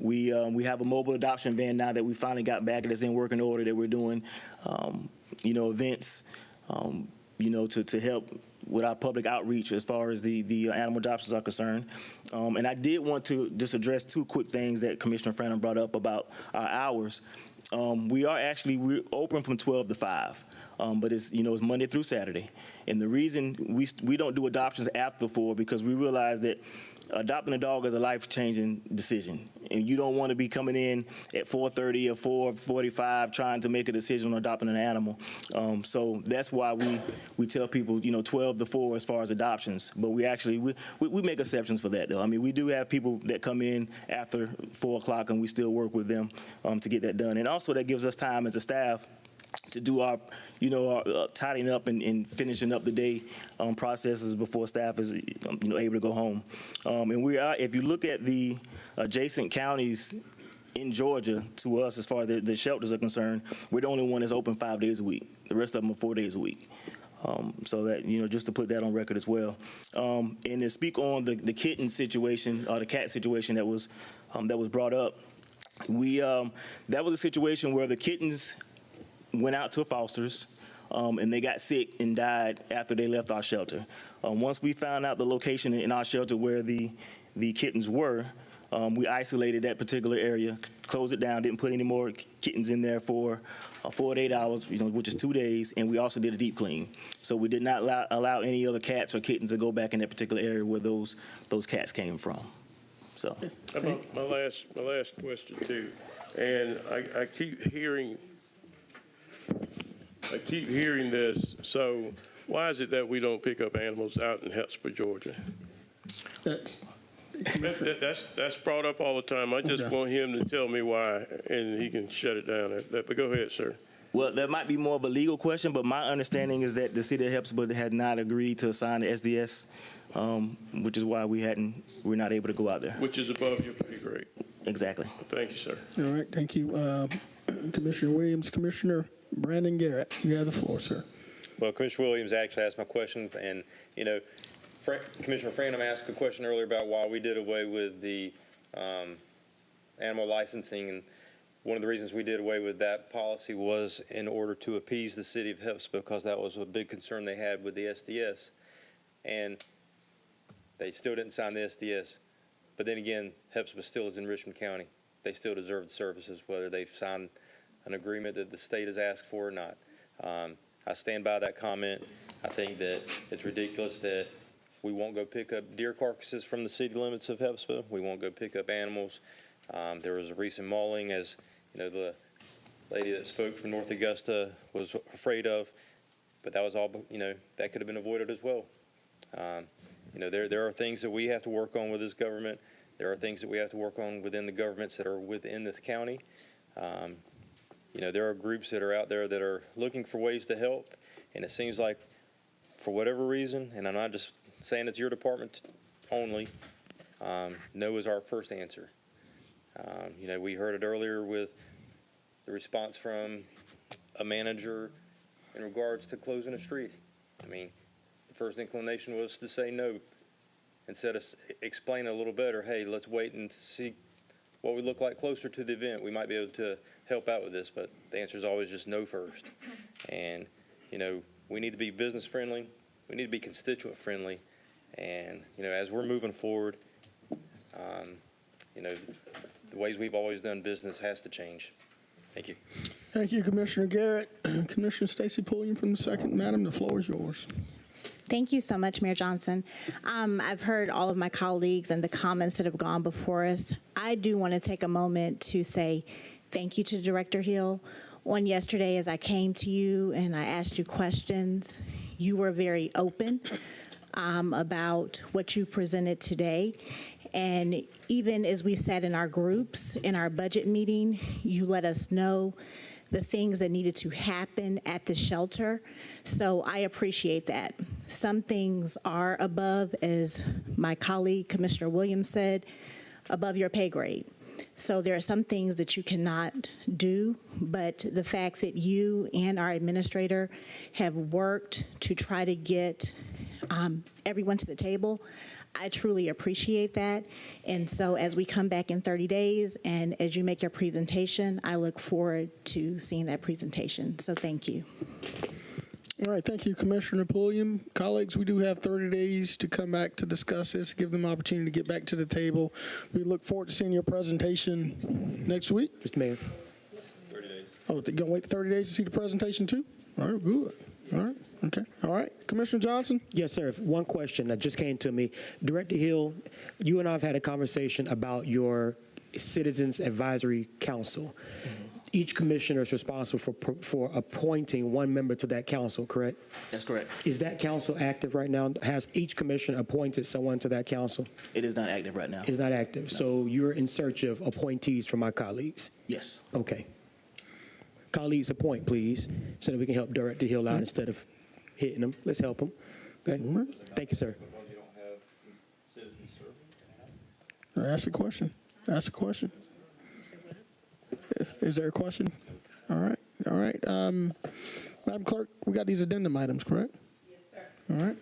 We have a mobile adoption van now that we finally got back that's in working order, that we're doing, events, to help with our public outreach as far as the animal adoptions are concerned. And I did want to just address 2 quick things that Commissioner Franham brought up about our hours. We're open from 12 to 5. But it's Monday through Saturday. And the reason we don't do adoptions after 4 because we realize that adopting a dog is a life-changing decision. And you don't want to be coming in at 4:30 or 4:45 trying to make a decision on adopting an animal. So that's why we tell people, 12 to 4 as far as adoptions. But we make exceptions for that, though. I mean, we do have people that come in after 4 o'clock and we still work with them to get that done. And also that gives us time as a staff to do our tidying up and finishing up the day processes before staff is able to go home. And if you look at the adjacent counties in Georgia to us as far as the shelters are concerned, we're the only one that's open 5 days a week. The rest of them are 4 days a week. So that, just to put that on record as well. And to speak on the kitten situation or the cat situation that was brought up, that was a situation where the kittens went out to fosters, and they got sick and died after they left our shelter. Once we found out the location in our shelter where the kittens were, we isolated that particular area, closed it down, didn't put any more kittens in there for 4 to 8 hours, which is 2 days, and we also did a deep clean. So we did not allow any other cats or kittens to go back in that particular area where those cats came from. So my last question too, and I keep hearing this. So why is it that we don't pick up animals out in Hesper, Georgia? That's brought up all the time. I just want him to tell me why, and he can shut it down. But go ahead, sir. Well, that might be more of a legal question, but my understanding is that the city of Hesper had not agreed to assign the SDS, which is why we're not able to go out there. Which is above your pay grade. Exactly. Thank you, sir. All right, thank you. Commissioner Williams, Commissioner Brandon Garrett, you have the floor, sir. Well, Commissioner Williams actually asked my question, and, Commissioner Franham asked a question earlier about why we did away with the animal licensing, and one of the reasons we did away with that policy was in order to appease the city of Hesper, because that was a big concern they had with the SDS, and they still didn't sign the SDS. But then again, Hesper still is in Richmond County. They still deserve the services, whether they've signed an agreement that the state has asked for or not. I stand by that comment. I think that it's ridiculous that we won't go pick up deer carcasses from the city limits of Hesper. We won't go pick up animals. There was a recent mauling, as the lady that spoke from North Augusta was afraid of, but that was all, that could have been avoided as well. There are things that we have to work on with this government. There are things that we have to work on within the governments that are within this county. There are groups that are out there that are looking for ways to help, and it seems like for whatever reason, and I'm not just saying it's your department only, no is our first answer. We heard it earlier with the response from a manager in regards to closing a street. I mean, the first inclination was to say no, instead of explain a little better, hey, let's wait and see what we look like closer to the event. We might be able to help out with this, but the answer is always just no first. And, you know, we need to be business friendly. We need to be constituent friendly. And, you know, as we're moving forward, you know, the ways we've always done business has to change. Thank you. Thank you, Commissioner Garrett. Commissioner Stacy Pulliam from the second. Madam, the floor is yours. Thank you so much, Mayor Johnson. I've heard all of my colleagues and the comments that have gone before us. I do want to take a moment to say thank you to Director Hill. On yesterday, as I came to you and I asked you questions, you were very open about what you presented today. And even as we sat in our groups in our budget meeting, you let us know the things that needed to happen at the shelter. So I appreciate that. Some things are above, as my colleague, Commissioner Williams said, above your pay grade. So there are some things that you cannot do, but the fact that you and our administrator have worked to try to get everyone to the table, I truly appreciate that. And so as we come back in 30 days and as you make your presentation, I look forward to seeing that presentation. So thank you. All right, thank you, Commissioner Pulliam. Colleagues, we do have 30 days to come back to discuss this, give them an opportunity to get back to the table. We look forward to seeing your presentation next week. Mr. Mayor. 30 days. Oh, they're going to wait 30 days to see the presentation too? All right, good. All right, okay. All right, Commissioner Johnson? Yes, sir. One question that just came to me. Director Hill, you and I have had a conversation about your Citizens Advisory Council. Each commissioner is responsible for appointing one member to that council, correct? That's correct. Is that council active right now? Has each commissioner appointed someone to that council? It is not active right now. It is not active. No. So you're in search of appointees for my colleagues? Yes. Okay. Colleagues, appoint, please, so that we can help Director Hill out instead of hitting him. Let's help him. Okay. Thank you, sir. Ask a question. Ask a question. Is there a question? All right. All right. Madam Clerk, we got these addendum items, correct? Yes, sir. All right.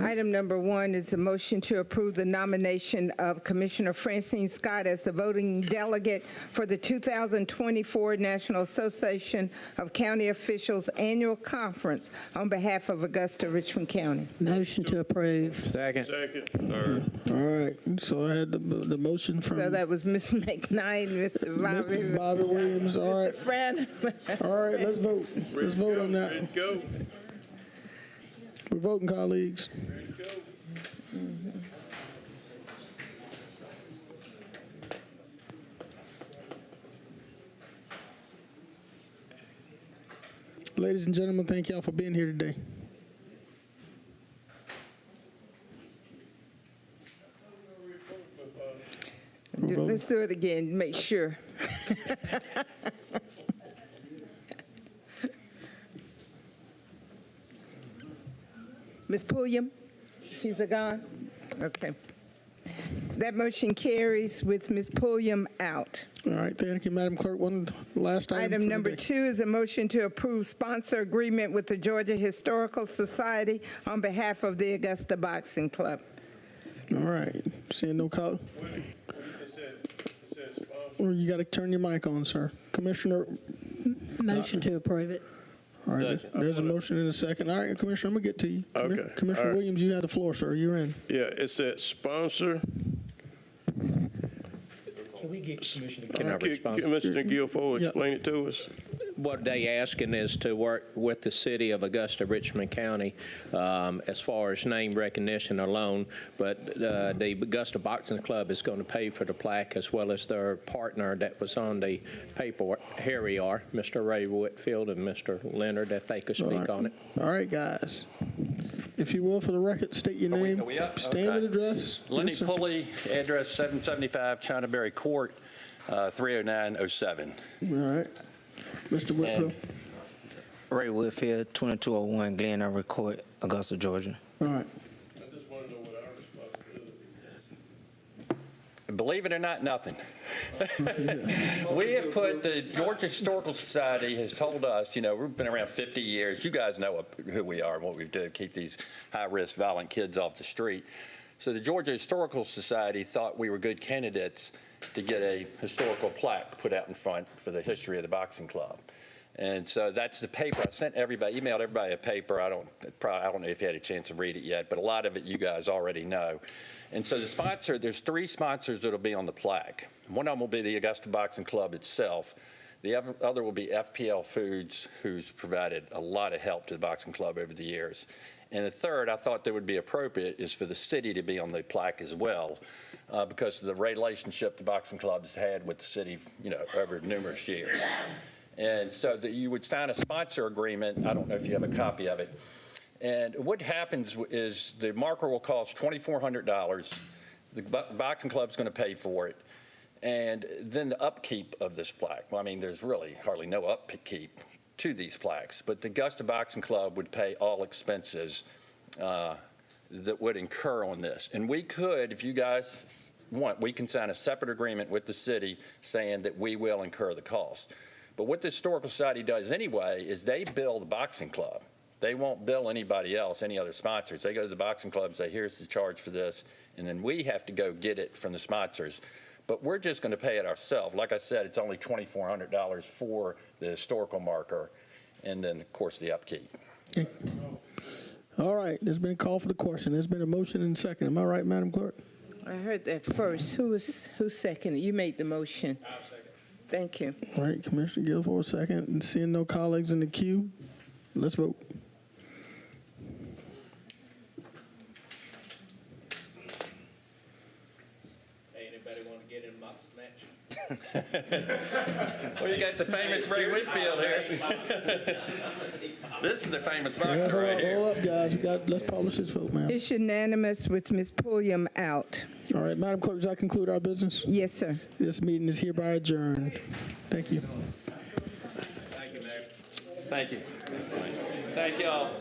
Item number 1 is a motion to approve the nomination of Commissioner Francine Scott as the voting delegate for the 2024 National Association of County Officials Annual Conference on behalf of Augusta, Richmond County. Motion to approve. Second. Third. All right. So I had the motion from So that was Ms. McKnight, Mr. Bobby, Mr. Bobby Williams. All right. Mr. Fran. All right. Let's vote. Let's vote on that. Ready to go. We're voting, colleagues. Ready to go. Ladies and gentlemen, thank y'all for being here today. Let's do it again, make sure. Ms. Pulliam, she's a gone? Okay. That motion carries with Ms. Pulliam out. All right. Thank you, Madam Clerk. One last item. Item number 2 is a motion to approve sponsor agreement with the Georgia Historical Society on behalf of the Augusta Boxing Club. All right. Seeing no call. Well, you got to turn your mic on, sir. Commissioner. Motion to approve it. All right. There's a motion in a second. All right, Commissioner, I'm going to get to you. Okay. Commissioner All right. Williams, you have the floor, sir. You're in. Yeah, it said sponsor. Can we get Commissioner Can I respond? Commissioner Guilfoyle, explain it to us. What they asking is to work with the city of Augusta, Richmond County, as far as name recognition alone, but the Augusta Boxing Club is going to pay for the plaque as well as their partner that was on the paper. Here we are, Mr. Ray Whitfield and Mr. Leonard, if they could speak on it. All right, guys. If you will, for the record, state your name, Are we up? stand Okay. and address. Lenny Yes, sir. Pulley, address 775 Chinaberry Court, 30907. All right. Mr. Whitfield. Ray Whitfield, 2201 Glen Court, Augusta, Georgia. All right. I just want to know what our responsibility is. I Believe it or not, nothing. We have put, the Georgia Historical Society has told us, we've been around 50 years. You guys know who we are and what we do to keep these high-risk, violent kids off the street. So the Georgia Historical Society thought we were good candidates to get a historical plaque put out in front for the history of the boxing club. And so that's the paper. I sent everybody, emailed everybody a paper. I don't know if you had a chance to read it yet, but a lot of it you guys already know. And so there's 3 sponsors that'll be on the plaque. One of them will be the Augusta Boxing Club itself. The other will be FPL Foods, who's provided a lot of help to the boxing club over the years. And the third, I thought that would be appropriate, is for the city to be on the plaque as well, because of the relationship the boxing club has had with the city, over numerous years. And so that you would sign a sponsor agreement. I don't know if you have a copy of it. And what happens is the marker will cost $2,400. The boxing club's going to pay for it. And then the upkeep of this plaque. Well, I mean, there's really hardly no upkeep to these plaques. But the Augusta Boxing Club would pay all expenses that would incur on this. And we could, if you guys want, we can sign a separate agreement with the city saying that we will incur the cost. But what the Historical Society does anyway is they bill the boxing club. They won't bill anybody else, any other sponsors. They go to the boxing club and say, here's the charge for this, and then we have to go get it from the sponsors. But we're just going to pay it ourselves. Like I said, it's only $2,400 for the historical marker, and then, of course, the upkeep. Okay. All right, there's been a call for the question. There's been a motion and a second. Am I right, Madam Clerk? I heard that first. Who seconded? You made the motion. I'll second. Thank you. All right, Commissioner Guilford, second. And seeing no colleagues in the queue, let's vote. Hey, anybody want to get in a boxing match? Well, you got the famous Ray Whitfield here. This is the famous boxer right here. Hold up, guys. Let's publish this vote, ma'am. It's unanimous with Ms. Pulliam out. All right, Madam Clerk, does that conclude our business? Yes, sir. This meeting is hereby adjourned. Thank you. Thank you, Mayor. Thank you. Thank you all.